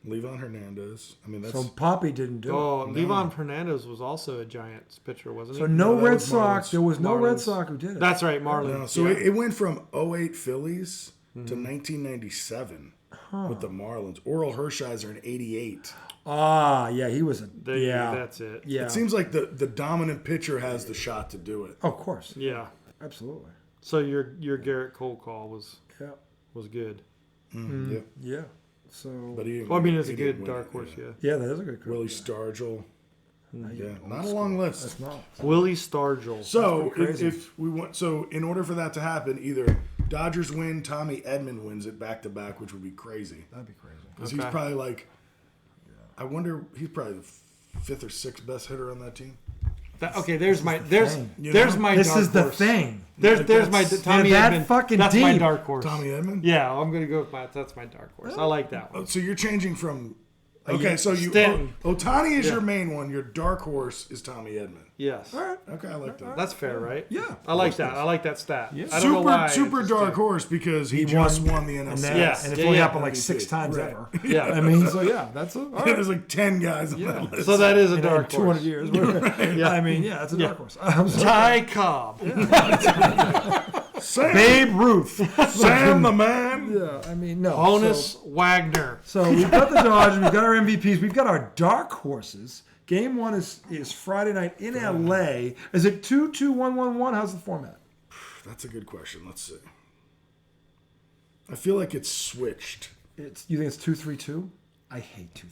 Levon Hernandez. I mean, that's. So Poppy didn't do Oh, it. Levon Hernandez was also a Giants pitcher, wasn't he? So no that Red was Sox. Marlins. There was no Red Marlins. Sox who did it. That's right, Marlins. No, so yeah. it went from 08 Phillies to 1997 with the Marlins. Oral Hershiser in 88. Yeah, he was a. Yeah, that's it. Yeah. It seems like the dominant pitcher has the shot to do it. Oh, of course. Yeah. Absolutely. So your Garrett Cole call was Yeah. good. Yeah. Yeah. So. But he didn't Well, I mean, win- it's a he didn't good win dark it, horse, yeah. Yeah, that is a good. Willie Yeah. Stargell. Yeah. Yeah, not a long list. That's not. Willie Stargell. So pretty crazy. if we want, so in order for that to happen, either Dodgers win, Tommy Edman wins it back to back, which would be crazy. That'd be crazy. Because Okay. he's probably like, I wonder, he's probably the 5th or 6th best hitter on that team. There's my thing. You there's know? my This dark is the horse. thing. There's my That's- Tommy They're that Edman. fucking That's my deep. dark horse. Tommy Edman. Yeah, I'm gonna go with that's my dark horse. I like that one. So you're changing from Okay, so Stanton. Ohtani is your main one. Your dark horse is Tommy Edman. Yes. All right. Okay, I like that. That's fair, right? Yeah. I like that. I like that stat. I don't know why. Super It's dark just- horse because he just won the And, NLCS. that, Yes. and it's Yeah, only yeah. happened like 6 times Right. ever. Yeah. I mean, so yeah, that's a. All right. There's like 10 guys on that list. So that is a In dark 200 horse. years. Yeah. I mean, yeah, it's a dark horse. Ty Cobb. Sam, Babe Ruth. Sam the man. Yeah, I mean, no. Honus Wagner. So we've got the Dodgers, we've got our MVPs, we've got our dark horses. Game 1 is Friday night in LA. Is it 2-2-1-1-1? How's the format? That's a good question. Let's see. I feel like it's switched. You think it's 2-3-2? I hate 2-3-2.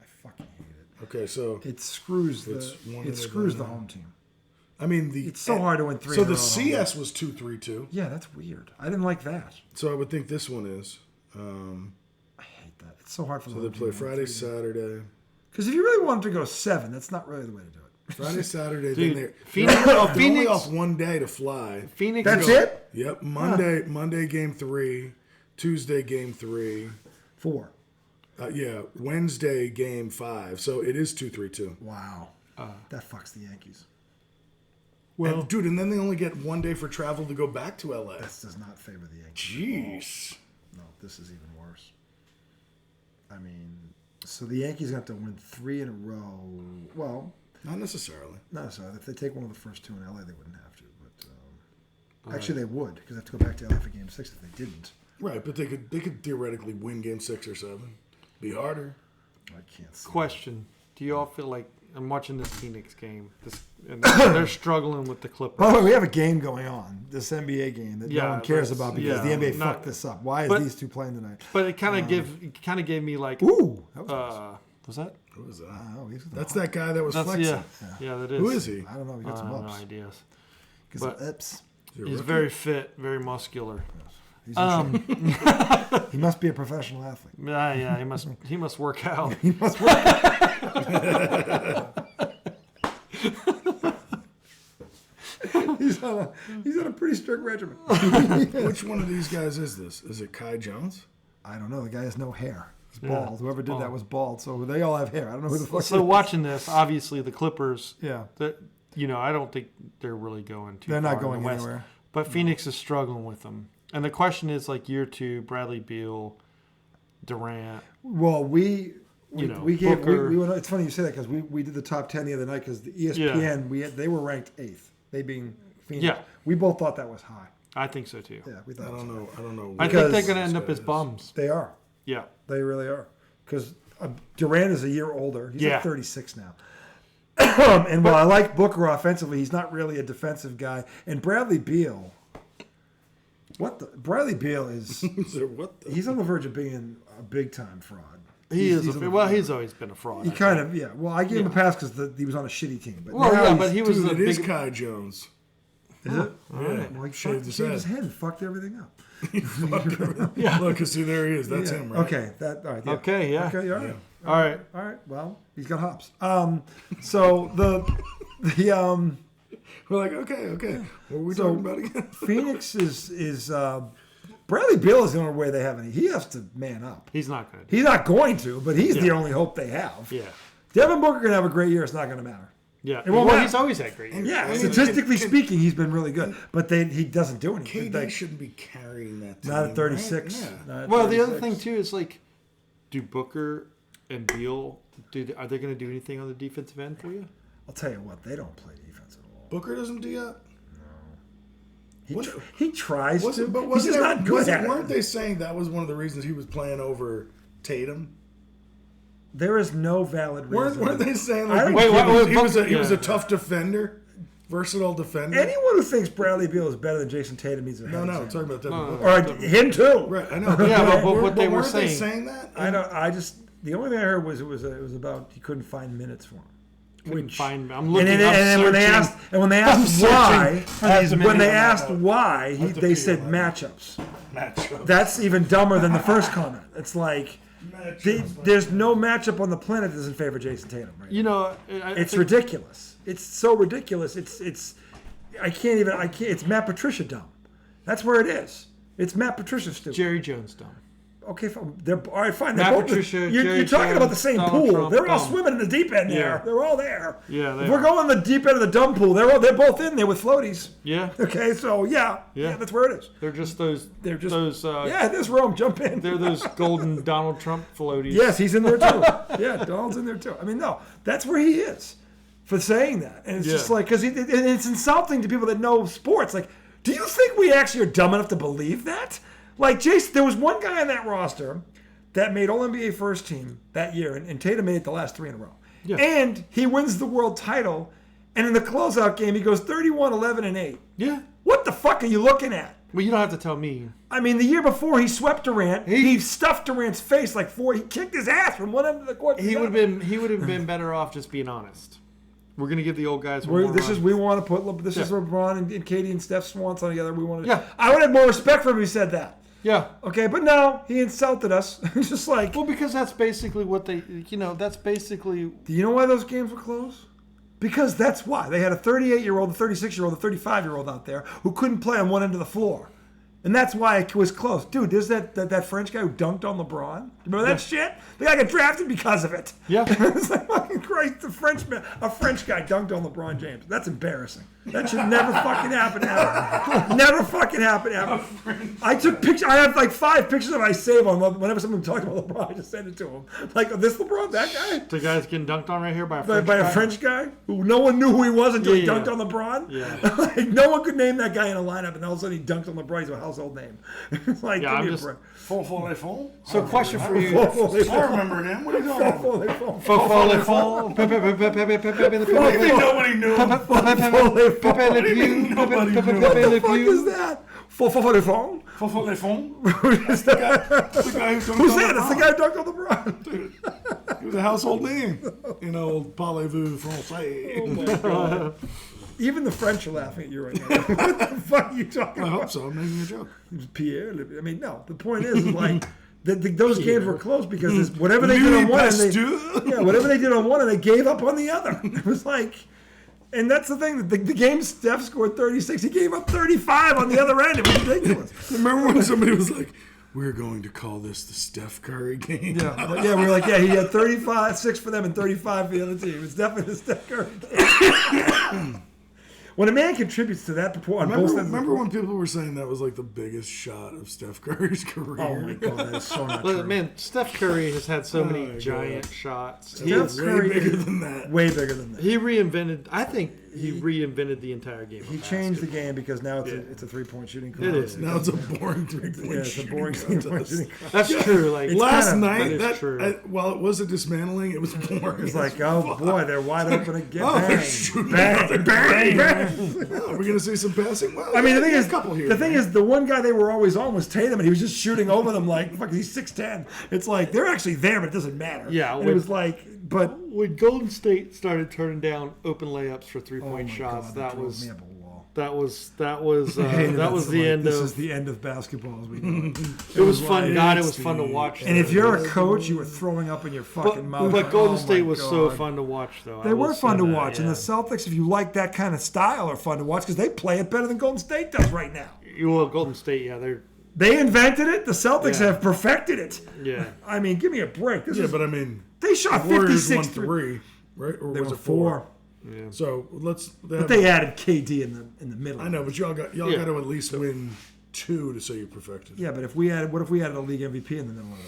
I fucking hate it. Okay, so It screws It's one of the home team. I mean It's so hard to win 3 So in a the row at home. CS was 2-3-2. Yeah, that's weird. I didn't like that. So I would think this one is. I hate that. It's so hard for So the they home play team. Friday, Saturday. Because if you really wanted to go 7, that's not really the way to do it. Friday, Saturday. Dude, then they're Phoenix- only Phoenix- off one day to fly. Phoenix. That's goes- it? Yep. Monday game 3. Tuesday game 3. 4. Wednesday game 5. So it is 2-3-2. Wow. That fucks the Yankees. Well, and then they only get one day for travel to go back to LA. This does not favor the Yankees. Jeez. No, this is even worse. I mean, so the Yankees have to win 3 in a row. Well, Not necessarily. no, so if they take one of the first 2 in LA, they wouldn't have to. But actually, they would because they have to go back to LA for Game 6 if they didn't. Right, but they could theoretically win game 6 or 7. Be harder. I can't see. Question: do you all feel like I'm watching this Phoenix game? And they're struggling with the Clippers. By the way, we have a game going on, this NBA game that no Yeah, one cares that's- about because yeah, the NBA not- fucked this up. Why is but- these 2 playing tonight? But it kind of gave me like, Ooh, that was nice. was that? Who is that? Oh, he's got That's the- that guy that was That's flexing. yeah, that is. Who is he? I don't know. We got I some have no ups. ideas. Get some But- ups. Is he a He's rookie? very fit, very muscular. He's in shape. He must be a professional athlete. Yeah, he must work out. He must work. he's on a pretty strict regimen. Which one of these guys is this? Is it Kai Jones? I don't know. The guy has no hair. He's Yeah, bald. Whoever did that bald. was bald. So they all have hair. I don't know who the fuck. So it is. watching this, obviously the Clippers. Yeah. I don't think they're really going too. They're not far in the going West. anywhere. But Phoenix is struggling with them, and the question is like year 2, Bradley Beal, Durant. Well, we gave. Booker. It's funny you say that because we did the top 10 the other night because the ESPN they were ranked 8th. They being Phoenix. Yeah. We both thought that was high. I think so too. Yeah, we thought. I don't know. I think Because- they're going to end up as bums. They are. Yeah. They really are. Because Durant is a year older. He's Yeah. like 36 now. And while I like Booker offensively, he's not really a defensive guy. And Bradley Beal, Bradley Beal is What the? he's on the verge of being a big time fraud. He's on the- he's always been a fraud. He I kind think. of, yeah. Well, I gave him a pass because he was on a shitty team. But Well, now yeah, he's- but he was Dude, the it is big. Kai Jones. Is it? Yeah. Well, he Shaved shaved his his head. head and fucked everything up. Look, see, there he is. That's Yeah. him, right? Okay. All right. Yeah. Okay, yeah. Okay. All right. Yeah. All right. All right. Well, he's got hops. So the We're like, okay. What were we So- talking about again? Phoenix is Bradley Beal is the only way they have any. He has to man up. He's not going to. He's not going to, but he's the Yeah. only hope they have. Yeah. Devin Booker can have a great year. It's not going to matter. Yeah. It won't Well, matter. he's always had great years. Yeah, I mean, statistically can- speaking, he's been really good. But he doesn't do anything. KD shouldn't be carrying that team. Not at 36. Right? Yeah. Not at Well, the other 36. thing too is like, do Booker and Beal are they going to do anything on the defensive end for you? I'll tell you what, they don't play defense at all. Booker doesn't do that? He tries to. Wasn't, but He's wasn't just there, not good at weren't it. they saying that was one of the reasons he was playing over Tatum? There is no valid reason. Weren't they saying I like don't- he was a yeah. tough defender, versatile defender? Anyone who thinks Bradley Beal is better than Jason Tatum needs a No, head I'm exam. talking about Devin No, Booker. Or him too. Right, I know. Yeah, but what they were weren't they saying- saying that? I don't. I just the only thing I heard was it was about he couldn't find minutes for him. Couldn't find. I'm And looking. then, I'm and then when they asked searching why, for these when minutes. they asked why, have to they pee said on that. matchups. Matchup. That's even dumber than the first comment. It's like there's no matchup on the planet that doesn't favor Jason Tatum. Right? You know, It's ridiculous. It's so ridiculous. It's I can't. It's Matt Patricia dumb. That's where it is. It's Matt Patricia stupid. Jerry Jones dumb. Okay, fine. They're all right. Fine. Matt They're both Patricia, you're Jerry talking Jones, about the same Donald pool. Trump, They're all dumb. swimming in the deep end there. Yeah. They're all there. Yeah, they if we're are. going in the deep end of the dumb pool, they're both in there with floaties. Yeah. Okay, so yeah, that's where it is. They're just those. They're just those. yeah, this room. Jump in. They're those golden Donald Trump floaties. Yes, he's in there too. Yeah, Donald's in there too. I mean, no, that's where he is for saying that, and it's just like because it's insulting to people that know sports. Like, do you think we actually are dumb enough to believe that? Like, Jason, there was one guy on that roster that made All-NBA first team that year, and Tatum made it the last 3 in a row. Yeah. And he wins the world title, and in the closeout game, he goes 31, 11, and 8. Yeah. What the fuck are you looking at? Well, you don't have to tell me. I mean, the year before, he swept Durant. He stuffed Durant's face like 4. He kicked his ass from one end of the court to the other. He would have been better off just being honest. We're gonna give the old guys one more run. We want to put this is LeBron and Katie and Steph Swanson together. We want to. Yeah. I would have more respect for him if he said that. Yeah. Okay, but no, he insulted us. It's just like. Well, because that's basically what they. That's basically. Do you know why those games were close? Because that's why they had a 38-year-old, a 36-year-old, a 35-year-old out there who couldn't play on one end of the floor. And that's why it was close. Dude, there's that French guy who dunked on LeBron. Remember that shit? The guy got drafted because of it. Yeah. It's like fucking Christ, a French guy dunked on LeBron James. That's embarrassing. That should never fucking happen ever. Never fucking happen ever. I took pictures. I have like 5 pictures that I save on whenever someone talks about LeBron. I just send it to him. Like, this LeBron, that guy? The guy's getting dunked on right here by a French guy who no one knew who he was until he dunked on LeBron. Yeah. Like, no one could name that guy in a lineup, and all of a sudden he dunked on LeBron. He's a household name. It's like, Yeah, give me I'm a just- break. So, question for you. I remember him. What are you talking about? Nobody knew. What the fuck is that? Who's that? Who's that? It's the guy who dunked on LeBron. He was a household name. Parlez-vous français? Oh my god. Even the French are laughing at you right now. What the fuck are you talking I about? hope so. I'm making a joke. It was Pierre. I mean, no. The point is like those games were close because whatever they did on one, whatever they did on one, and they gave up on the other. It was like, and that's the thing. The game Steph scored 36. He gave up 35 on the other end. It was ridiculous. Remember when somebody was like, "We're going to call this the Steph Curry game"? Yeah, we were like, he had 6 for them and 35 for the other team. It's definitely the Steph Curry game. When a man contributes to that on both sides, remember when people were saying that was like the biggest shot of Steph Curry's career? Oh my god, that's so not true. Man, Steph Curry has had so many giant shots. Steph Curry way bigger than that. Way bigger than that. He reinvented. I think he reinvented the entire game. He changed the game because now it's a 3-point shooting contest. It is. Now it's a boring 3-point It's a boring shooting 3-point contest. shooting contest. That's true. Like Last night, that is true. while it was a dismantling, it was boring. It's like, oh boy, they're wide open again. Oh, they're Bang, shooting bang, bang, bang. Are we going to see some passing? Well, I mean, the thing a is, couple here, the one guy they were always on was Tatum, and he was just shooting over them like, fuck, he's 6'10". It's like, they're actually there, but it doesn't matter. Yeah, And it was like, but when Golden State started turning down open layups for 3-point shots, God, that drove was me up a wall. that was the end This of. is the end of basketball as we know it. It was fun. like- God, it was fun to watch. And if you're a coach, you were throwing up in your fucking mouth. But Golden Oh State my was so God. fun to watch, though. They were fun to watch, and the Celtics, if you like that kind of style, are fun to watch because they play it better than Golden State does right now. Well, Golden State, They invented it. The Celtics Yeah. have perfected it. yeah. I mean, give me a break. Yeah, but I mean, They shot Warriors 56 won 3, right? Or They was were it 4? 4. Yeah. So But they added KD in the middle. I know, but y'all got Yeah. to at least win 2 to say you're perfected. Yeah, but what if we added a league MVP in the middle of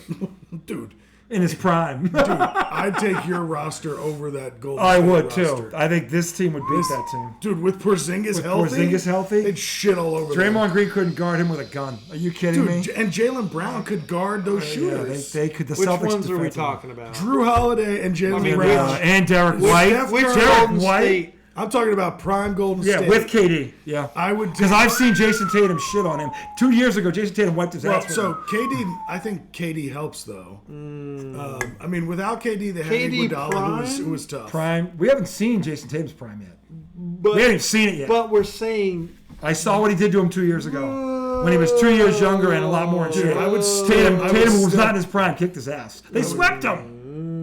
it? Dude, In his prime. I'd take your roster over that Golden I State would roster. too. I think this team would beat that team. Dude, with Porzingis healthy, Porzingis healthy? they'd shit all over them. Draymond Green couldn't guard him with a gun. Are you kidding me? Dude, and Jalen Brown could guard those Yeah, shooters. they could. The Which Celtics ones are we defensively. talking about? Drew Holiday and Jalen mean, Brown. And Derek With White. Steph Curry. Derek Golden White. State. I'm talking about prime Golden Yeah, State. with KD. Yeah. I would Because I've seen Jason Tatum shit on him. 2 years ago, Jason Tatum wiped his Well, ass. with so him. KD, I think KD helps though. I mean, without KD, they had KD Iguodala, who prime? was tough. Prime. We haven't seen Jason Tatum's prime yet. But, We haven't even seen it yet. but we're saying I saw what he did to him 2 years ago when he was 2 years younger and a lot more in shape. I would Tatum was still- not in his prime. Kicked his ass. They swept him.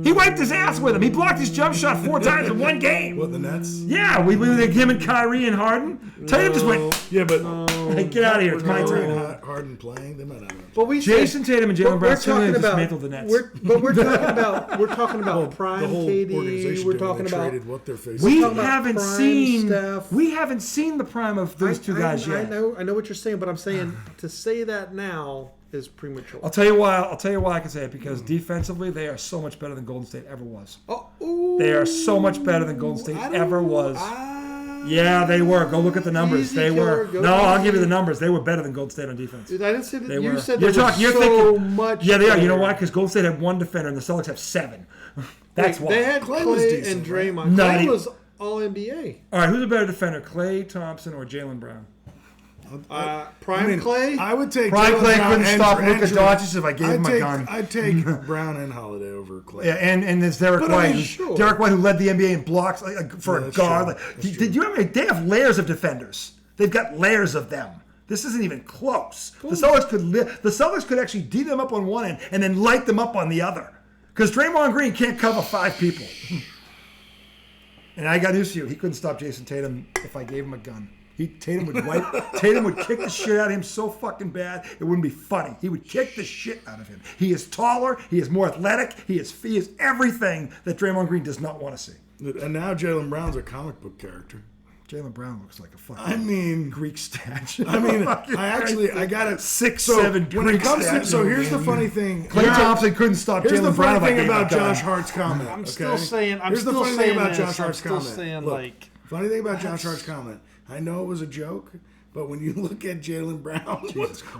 He wiped his ass with him. He blocked his jump shot 4 times in one game. What, the Nets? Yeah, we him and Kyrie and Harden. Tatum just went. Yeah, but Like, get out of here. It's my turn. Harden playing. They might not. But we Jason Tatum and Jalen Brown certainly about dismantled the Nets. We're talking about prime The whole KD. organization We're talking about traded what they're facing. we talking about haven't prime seen Steph. we haven't seen the prime of those two guys I yet. know what you're saying, but I'm saying to say that now is premature. I'll tell you why I can say it, because defensively they are so much better than Golden State ever was. They are so much better than Golden State ever was. Yeah, they were. Go look at the numbers. Easy They killer, were. go No, I'll easy. give you the numbers. They were better than Golden State on defense. I didn't say that. They You were. said You're there was talking- you're so thinking- much. Yeah, they are. You know better. why? Because Golden State had one defender and the Celtics have 7. That's why. They had Clay Clay, was and decent, Draymond. No, Clay he- was all NBA. All right, who's a better defender, Klay Thompson or Jalen Brown? Prime Clay. I would take Brian Jalen Clay Brown couldn't and stop Andrew- Luka Doncic if I gave him a gun. I'd take Brown and Holiday over Clay. Yeah, and there's Derek But I White. mean, sure. Derek White, who led the NBA in blocks for Yeah, a that's guard. true. Like, That's did you ever? They have layers of defenders. They've got layers of them. This isn't even close. The Celtics could actually D them up on one end and then light them up on the other. Because Draymond Green can't cover 5 people. And I got news for you. He couldn't stop Jason Tatum if I gave him a gun. Tatum would kick the shit out of him so fucking bad it wouldn't be funny. He would kick the shit out of him. He is taller. He is more athletic. He is everything that Draymond Green does not want to see. And now Jalen Brown's a comic book character. Jalen Brown looks like a fucking Greek statue. I got it. 6'7" When Greek it comes to, statue. so here's the funny thing. Klay Thompson couldn't stop Here's the Jalen Brown. funny if I thing gave him a about gun. Josh Hart's comment. I'm okay? still saying. Here's the funny thing about Josh Hart's still comment. saying Look, like. funny thing about Josh Hart's comment. I know it was a joke, but when you look at Jalen Brown,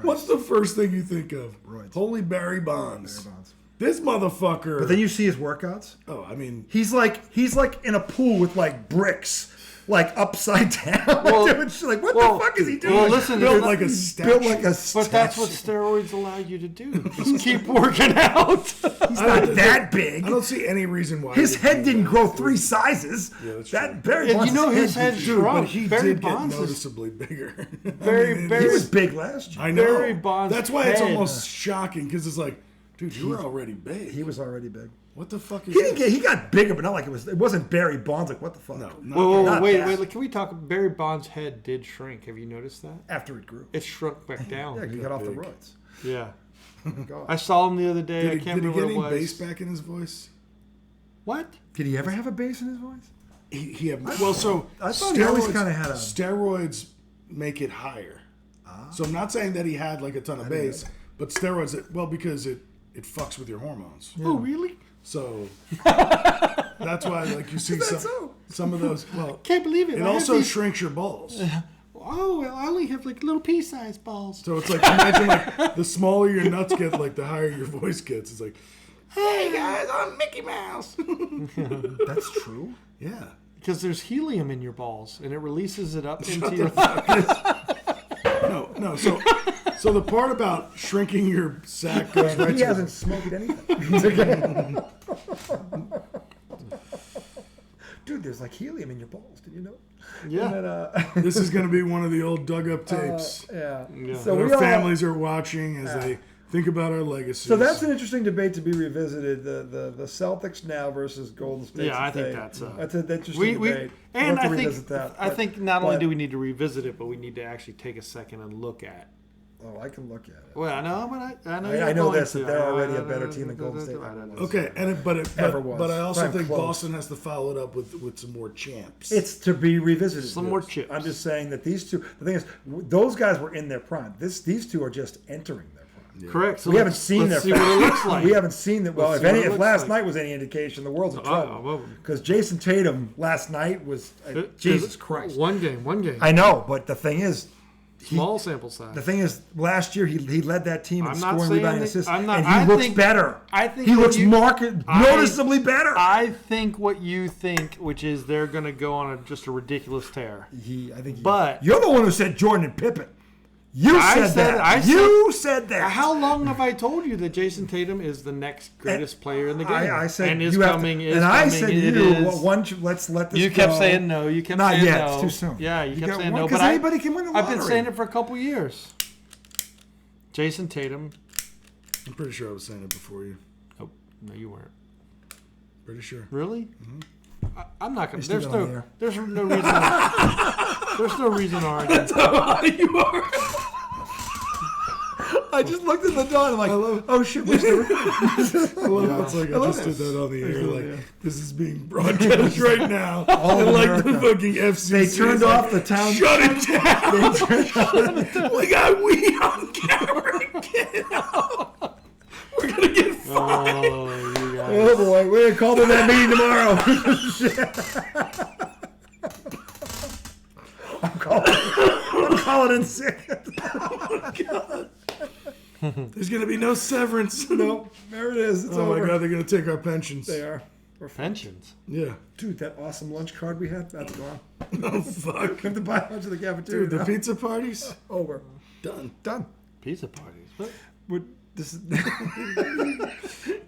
what's the first thing you think of? Roids. Holy Barry Bonds. Barry Bonds. This motherfucker. But then you see his workouts. Oh, I mean, He's like in a pool with like bricks, like upside down. Well, Doing shit. Like what well, the fuck is he doing? well, listen, built it's like a Built statue. like a But that's what statue. steroids allow you to do. Just keep working out. He's not that big. I don't see any reason why His he would head do didn't that. grow 3 sizes. Yeah, that's that true. Barry And Bonds' you know his head head's Dude, shrunk. but he Barry did Bonds get is noticeably bigger. Barry. he was big last year. I know. Barry Bonds' That's why it's head. almost shocking because it's like, dude, you were already big. He was already big. What the fuck is He got bigger, but not like it wasn't Barry Bonds. Like what the fuck? No, Whoa, Not wait, that. wait. Can we talk? Barry Bonds' head did shrink. Have you noticed that? After it grew. It shrunk back down. Yeah, he got off the big. roids. Yeah. God. I saw him the other day. I Did can't he remember get what any it was. bass back in his voice? What? Did he ever have a bass in his voice? He had, well, so I thought he always kinda had a- steroids make it higher. So I'm not saying that he had like a ton of bass, but steroids, because it fucks with your hormones. Oh, really? So that's why like you see some of those. Well, Can't believe it. it I have also these- shrinks your balls. Oh, well, I only have like little pea-sized balls. So it's like imagine like the smaller your nuts get, like the higher your voice gets. It's like, hey guys, I'm Mickey Mouse. That's true. Yeah. Because there's helium in your balls, and it releases it up into your. No. So the part about shrinking your sack goes right He to hasn't smoked anything. Dude, there's like helium in your balls. Did you know? Yeah. And then, This is going to be one of the old dug up tapes yeah. Yeah. So that we our all, families are watching as they think about our legacy. So that's an interesting debate to be revisited. The Celtics now versus Golden State. Yeah, I think today. that's an interesting debate. and We'll have I to think revisit that. I But- think not only but- do we need to revisit it, but we need to actually take a second and look at. Oh, I can look at it. Well, I know, but I know. I you're know going this, to. that they're already a I better know, team than Golden State I ever know. was. okay, Ever was. but I also Not think close. Boston has to follow it up with some more champs. It's to be revisited. Some more chips. I'm just saying that these two. The thing is, those guys were in their prime. These two are just entering their prime. Correct. So We haven't let's seen their see what it looks like. We haven't seen that. Well, Let's if see what it if looks last like. night was any indication, the world's in trouble. well, Because Jason Tatum last night was Jesus Christ. One game. I know, but the thing is, Small sample size. the thing is, last year he led that team in I'm not scoring, saying rebounding, that- assists, I'm not- and he I looks think- better. I think he what looks you- noticeably better. I think what you think, which is they're going to go on just a ridiculous tear. But- you're the one who said Jordan and Pippen. You I said that. said- You said that. How long have I told you that Jason Tatum is the next greatest player in the game? I said and is you have coming. to, Is and I coming. said to it you, is. let's let this. You kept go. saying no. You kept Not saying yet. no. It's too soon. Yeah, you kept got saying one, no. 'cause But anybody can win the I've been lottery. saying it for a couple years. Jason Tatum. I'm pretty sure I was saying it before you. Oh no, you weren't. Pretty sure. Really? I'm not gonna. still There's on the no. air. There's no reason. There's no reason Oregon. That's how high you are. I just looked at the dawn. I'm like, oh shit, where's the I love it's like I just did that on the air. Like this is being broadcast right now. And like the fucking FCC. They turned off the town. Shut it down. We got weed on camera. Get it out. We're gonna get fined. Oh, you guys. Oh boy, we're gonna call them that meeting tomorrow. I'm calling in sick. Oh my god. There's gonna be no severance. Nope, there it is. It's Oh over. my god, they're gonna take our pensions. They are. Pensions. Yeah. Dude, that awesome lunch card we had, that's gone. Oh fuck. We have to buy a bunch of the cafeteria. Dude, the now. pizza parties? Over. Done. Done. Pizza parties. What? This is,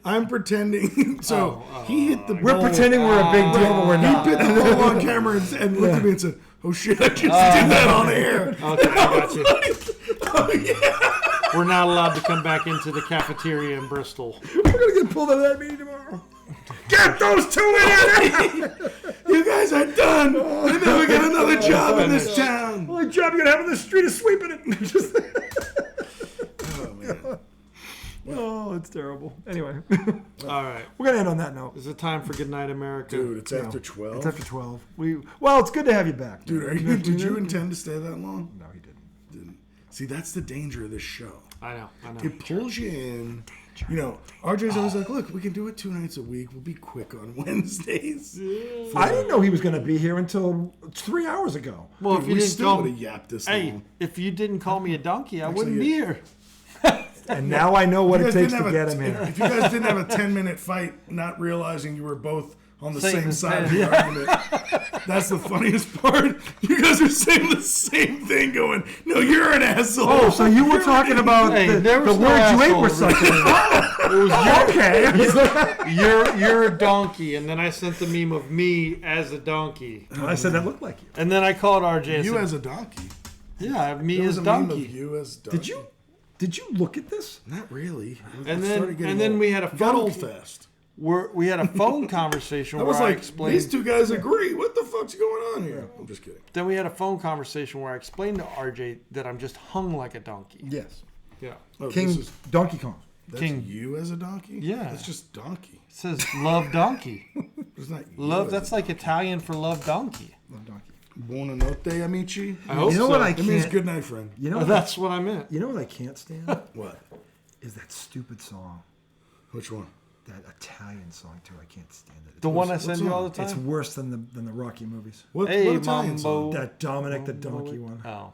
I'm pretending. So he hit the we're ball. pretending we're a big deal, but we're He not. hit the ball on camera and looked at me and said, "Oh shit, I just did that on air." Okay, I got you. Oh yeah. We're not allowed to come back into the cafeteria in Bristol. We're gonna get pulled out of that meeting tomorrow. Get those two in there! You guys are done. And then we get another job in this town. The only job you're gonna have in the street is sweeping it. Just- Oh man. oh, it's terrible. Anyway, All right. we're gonna end on that note. Is it time for Goodnight America? Dude, it's after 12. It's after 12. Well, it's good to have you back. Dude, did you intend to stay that long? No, he didn't. See, that's the danger of this show. I know. It pulls you in. You know, RJ's always like, look, we can do it 2 nights a week. We'll be quick on Wednesdays. I didn't know he was gonna be here until 3 hours ago. Well, if Dude, you we didn't still call would have me, yapped this hey, long. if you didn't call me a donkey, I wouldn't be here. And now I know what You it guys takes didn't to have get him here. If you guys didn't have a 10-minute fight, not realizing you were both on the same Same side of thing. the argument, that's the funniest part. You guys are saying the same thing going, no, you're an asshole. Oh, so you were talking about Hey, the there was no words you ate asshole were over such. It was Okay. you're a donkey, and then I sent the meme of me as a donkey, I said that looked like you. and then I called RJ. And You said, as a donkey. yeah, me There as was a meme donkey. of you as donkey. Did you look at this? Not really. And then we had a got phone- old fast. We had a phone conversation I where was I like, explained. these two guys agree. What the fuck's going on here? I'm just kidding. Then we had a phone conversation where I explained to RJ that I'm just hung like a donkey. Yes. Yeah. Oh, King this is, Donkey Kong. that's King. you as a donkey? Yeah. That's just donkey. It says love donkey. It's not you Love. as That's a like Italian for love donkey. Love Donkey. Buonanotte, amici. I hope You know so. what I It means can't. good night, friend. You know Oh, what that's what I meant. You know what I can't stand What? is that stupid song, Which one? that Italian song too. I can't stand it. The one I what's send you all the It's time. worse than the Rocky movies. What, Hey, what Italian Mambo. song? That Dominic the Donkey one. Oh.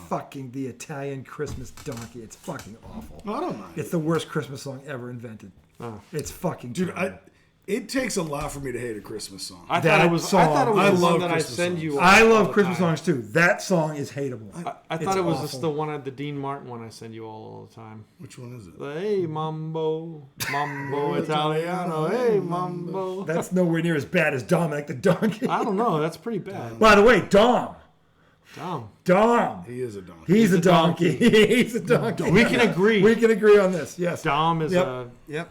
Fucking the Italian Christmas donkey. It's fucking awful. I don't mind. It's the worst Christmas song ever invented. Oh. It's fucking Dude, terrible. it takes a lot for me to hate a Christmas song. I That thought it was. song- I thought it was I the love one that Christmas I send songs. you. I all love the Christmas time. songs too. That song is hateable. I It's thought it was awful. just the one, the Dean Martin one I send you all the time. Which one is it? The, hey, mambo, mambo Italiano, hey, mambo. That's nowhere near as bad as Dominic the Donkey. I don't know. That's pretty bad. By the way, Dom. Dom. He is a donkey. He's a a donkey. He's a donkey. We can agree. We can agree on this. Yes. Dom is Yep. Yep.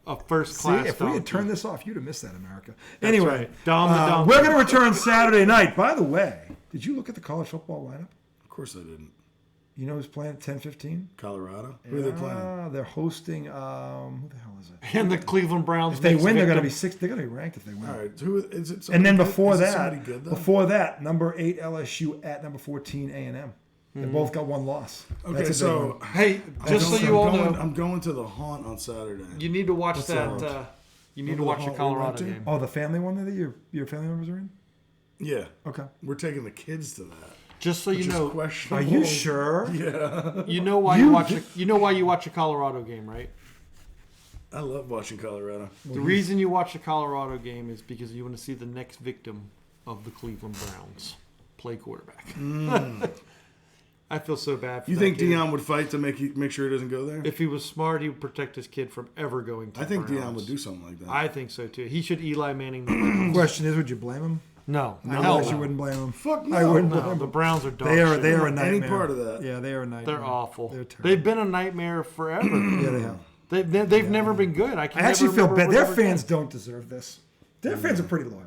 a first See, class. if we had turned this off, you'd have missed that, America. Anyway, right. Dom the donkey. we're going to return Saturday night. By the way, did you look at the college football lineup? Of course I didn't. You know who's playing at 10:15? Colorado? Who are they playing? They're hosting. Who the hell is it? and the Cleveland Browns. If they next win, they're going to victim. be six. They're going to be ranked if they win. All right. Who is it? And then somebody good? before Is it somebody that, good, though? before that, number 8 LSU at number 14 A&M. They both got one loss. Okay, That's a big so one. Hey, just so you all know, I'm going to the haunt on Saturday. you need to watch What's that. that? You need Remember to watch the the Hawk we Colorado went to? game. Oh, the family one that your family members are in? Yeah, Okay. we're taking the kids to that. Just so Which you is know, Are questionable. you sure? Yeah, you know why you watch. You know why you watch a Colorado game, right? I love watching Colorado. The reason you watch the Colorado game is because you want to see the next victim of the Cleveland Browns play quarterback. I feel so bad for You that think kid. Dion would fight to make sure he doesn't go there? If he was smart, he would protect his kid from ever going to I think the Browns. Dion would do something like that. I think so too. He should Eli Manning the Browns. Question is, would you blame him? No, I hell actually no. wouldn't blame him. Fuck no. I wouldn't No, blame the him. Browns are dog They are shit. they are a Any nightmare. part of that. Yeah, they are a nightmare. They're awful. They're terrible. They've been a nightmare forever. Yeah, they have. They've never been good. I I actually never feel remember bad. Their whatever fans game. don't deserve this. Their fans are pretty loyal.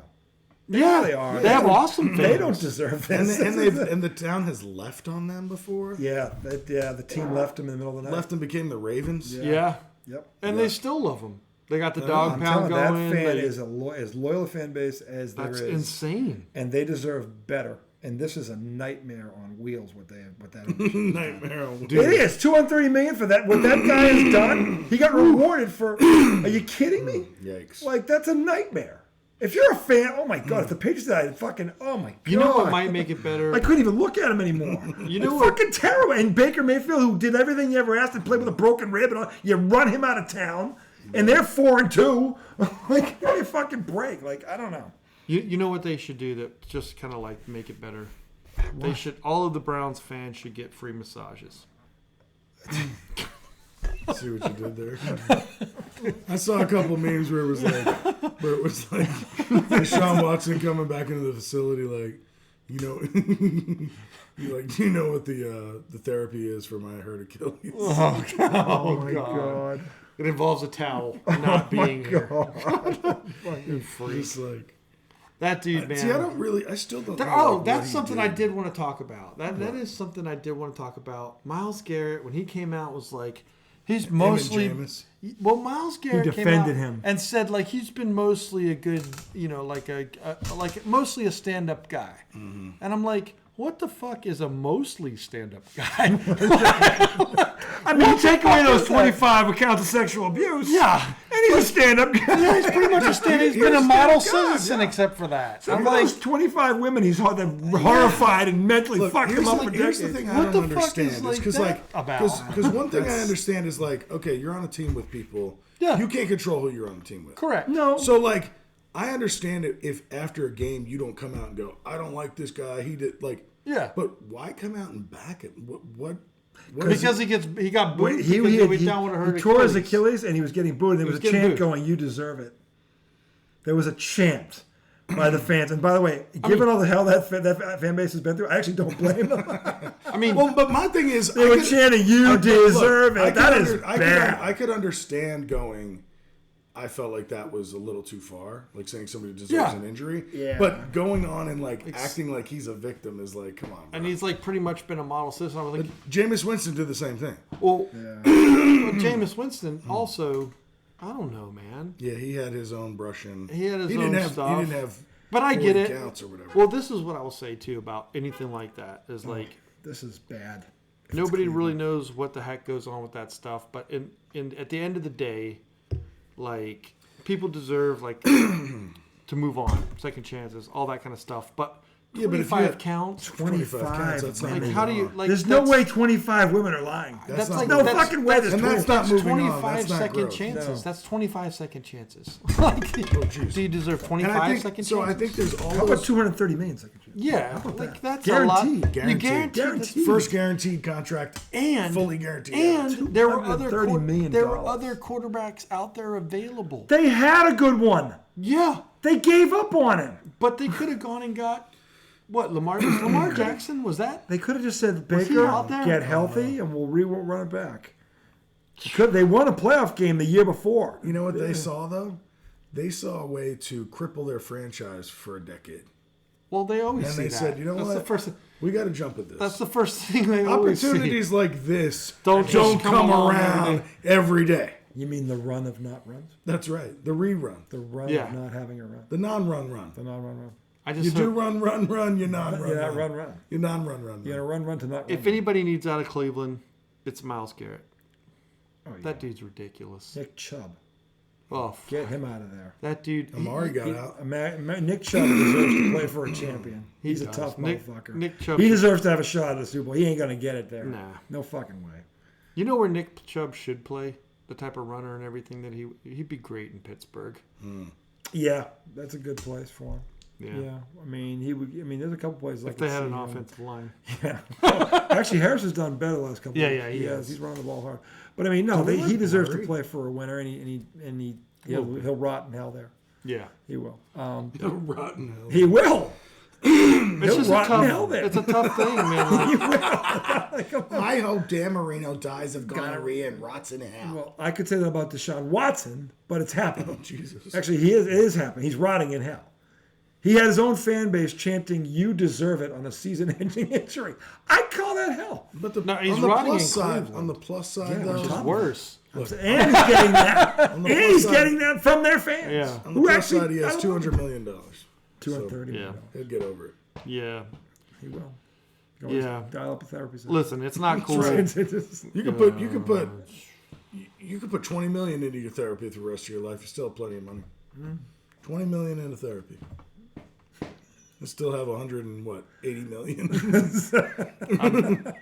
Yeah, they are. They have awesome fans. They don't deserve this. And the town has left on them before. The team left them in the middle of the night. Left and became the Ravens. Yeah. Yep. And they still love him. They got the dog I'm pound telling going. you, that fan They- is as loyal a fan base as there That's is. insane. And they deserve better. And this is a nightmare on wheels. What that is. Nightmare. It is $230 million for that. What that guy has done, he got rewarded for. Are you kidding me? Yikes. Like that's a nightmare. If you're a fan, oh my god! If the Patriots died, fucking, oh my god! You know what might make it better? I couldn't even look at him anymore. You know It's what? fucking terrible. And Baker Mayfield, who did everything you ever asked and played with a broken rib, and all, you run him out of town, and they're 4-2. Like, give me a fucking break. Like, I don't know. You know what they should do that just kind of like make it better? They should, all of the Browns fans should get free massages. See what you did there. I saw a couple memes where it was like Deshaun Watson coming back into the facility, like, you know what the therapy is for my hurt Achilles. Oh my god. It involves a towel not being here. Fucking freak. Just like That dude, man. see, I still don't. know Oh, what that's he something I did. did want to talk about. That is something I did want to talk about. Miles Garrett, when he came out, was like, he's mostly. Jameis. Well, Miles Garrett came defended out him. and said like he's been mostly a good, like mostly a stand-up guy, and I'm like, what the fuck is a mostly stand-up guy? I mean, you take away those 25 accounts of sexual abuse. Yeah. And he's a stand-up guy. Yeah, he's pretty much a stand. He's been a a model stand-up guy, citizen yeah. except for that. Some I'm of like, those 25 women, he's horrified and mentally Look, fucked here's him up the- for here's decades. the thing I What don't the fuck understand. is, It's like, because that about? because one thing I understand is like, okay, you're on a team with people. Yeah. You can't control who you're on a team with. correct. No. So like, I understand it if after a game you don't come out and go, I don't like this guy. He did like. Yeah. But why come out and back it? What Because he got booed He because he went down with a hurt tore his Achilles and he was getting booed. There was a getting chant booed. going, "You deserve it." There was a chant by the fans. And by the way, given all the hell that fan base has been through, I actually don't blame them. I mean, Well, but my thing is, They were chanting, "You deserve it." That is bad. I could understand going. I felt like that was a little too far, like saying somebody deserves Yeah. an injury. Yeah. But going on and like acting like he's a victim is like, come on. Bro. and he's like pretty much been a model citizen. I was like, Jameis Winston did the same thing. well, Jameis Winston also, I don't know, man. Yeah, he had his own brushing. He had his didn't own have, stuff. He didn't have. But I 40 get it. Counts or whatever. Well, this is what I will say too about anything like that is like This is bad. nobody really knows what the heck goes on with that stuff. But in at the end of the day, like people deserve like to move on, second chances, all that kind of stuff. But Yeah, but if you 25 had counts. 25 counts, that's not Like moving how do you on. like? There's no that's- way 25 women are lying. That's not like no moving that's- fucking way. There's And that's 25. not moving on. 25 That's not second growth. chances. No. That's 25 second chances. Like, jeez. do you deserve And 25 I think second so. chances? I think there's all How about those 230 million second chance? yeah, about like that? that's Guaranteed. a lot. You Guaranteed. guaranteed. Guaranteed. first guaranteed contract And fully guaranteed. And there were other $230 million. there were other quarterbacks out there available. They had a good one. Yeah, They gave up on him. but they could have gone and got what Lamar Jackson was that? They could have just said, Was he Baker, out there? get healthy, and we'll run it back. They won a playoff game the year before. You know what they saw though? They saw a way to cripple their franchise for a decade, Well, they always and see they that. said, you know that's what? The first, We got to jump at this. that's the first thing they always see. Opportunities like this Don't just come come along around every day. You mean the run of not runs? That's right. The rerun, The run Yeah. of not having a run. the non-run run. The non-run run. I just You do hope, run. You non-run. You're not run. You non-run run. You're going to run to not run. if anybody needs out of Cleveland, it's Myles Garrett. Oh, yeah. That dude's ridiculous. Nick Chubb. Oh, Get him out of there. that dude. Amari got out. Nick Chubb deserves to play for a champion. He's a does. tough Nick- motherfucker. Nick Chubb He should- deserves to have a shot at the Super Bowl. He ain't going to get it there. Nah. No fucking way. You know where Nick Chubb should play? The type of runner and everything that he'd be great in Pittsburgh. Yeah, that's a good place for him. Yeah. Yeah, I mean, he would. I mean, there's a couple places like If they had an offensive line. Yeah, actually, Harris has done better the last couple. Yeah, of yeah, he years. has. He's running the ball hard. But I mean, no, they he like deserves to Murray? play for a winner, and he'll rot in hell there. Yeah. He will. Rotten hell. He will. It's just a rot in hell tough, there. it's a tough thing, man. Like, I hope Dan Marino dies of gonorrhea and rots in hell. Well, I could say that about Deshaun Watson, but it's happening. Jesus. Actually, it is happening. He's rotting in hell. He had his own fan base chanting, "You deserve it," on a season-ending injury. I call that hell. But the, No, he's on the running plus in side, Cleveland. on the plus side, Yeah, though, which is Worse. look, And he's getting that. on the And plus he's side- getting that from their fans. Yeah. on the Who plus actually, side, he has I don't know. $200 million. 230 Yeah. million. He'll get over it. Yeah. He will. You can always Yeah. dial up a therapy session. Listen, it's not cool. You could put $20 million into your therapy for the rest of your life. You still have plenty of money. $20 million into therapy. You still have 180 million.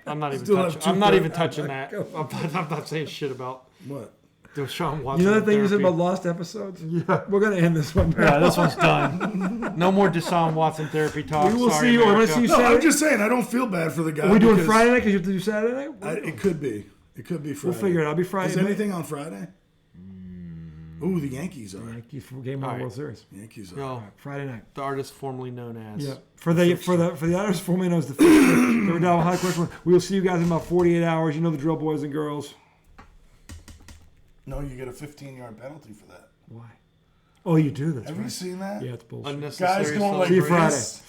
I'm not even Still have touching. I'm not even 230. touching that. I'm not saying shit about What? Deshaun Watson. You know the in thing you said therapy. about lost episodes? Yeah. We're going to end this one. Yeah, this one's done. No more Deshaun Watson therapy talk. We will Sorry, see you. I'm going to America. see you No, Saturday. I'm just saying. I don't feel bad for the guy. Are we doing because Friday night because you have to do Saturday night? It could be. It could be Friday. We'll figure it out. I'll be Friday Is night. anything on Friday? Ooh, the Yankees are. Yankees for Game 1 All right. World Series. Yankees are. No, Friday night. the artist formerly known as. Yeah. For the others formerly known as the Redouble High Question. We will see you guys in about 48 hours. You know the drill, boys and girls. No, you get a 15-yard penalty for that. Why? Oh, you do. That's Have right. you seen that? Yeah, it's bullshit. Unnecessary Guys going like See you celebration. Friday. this.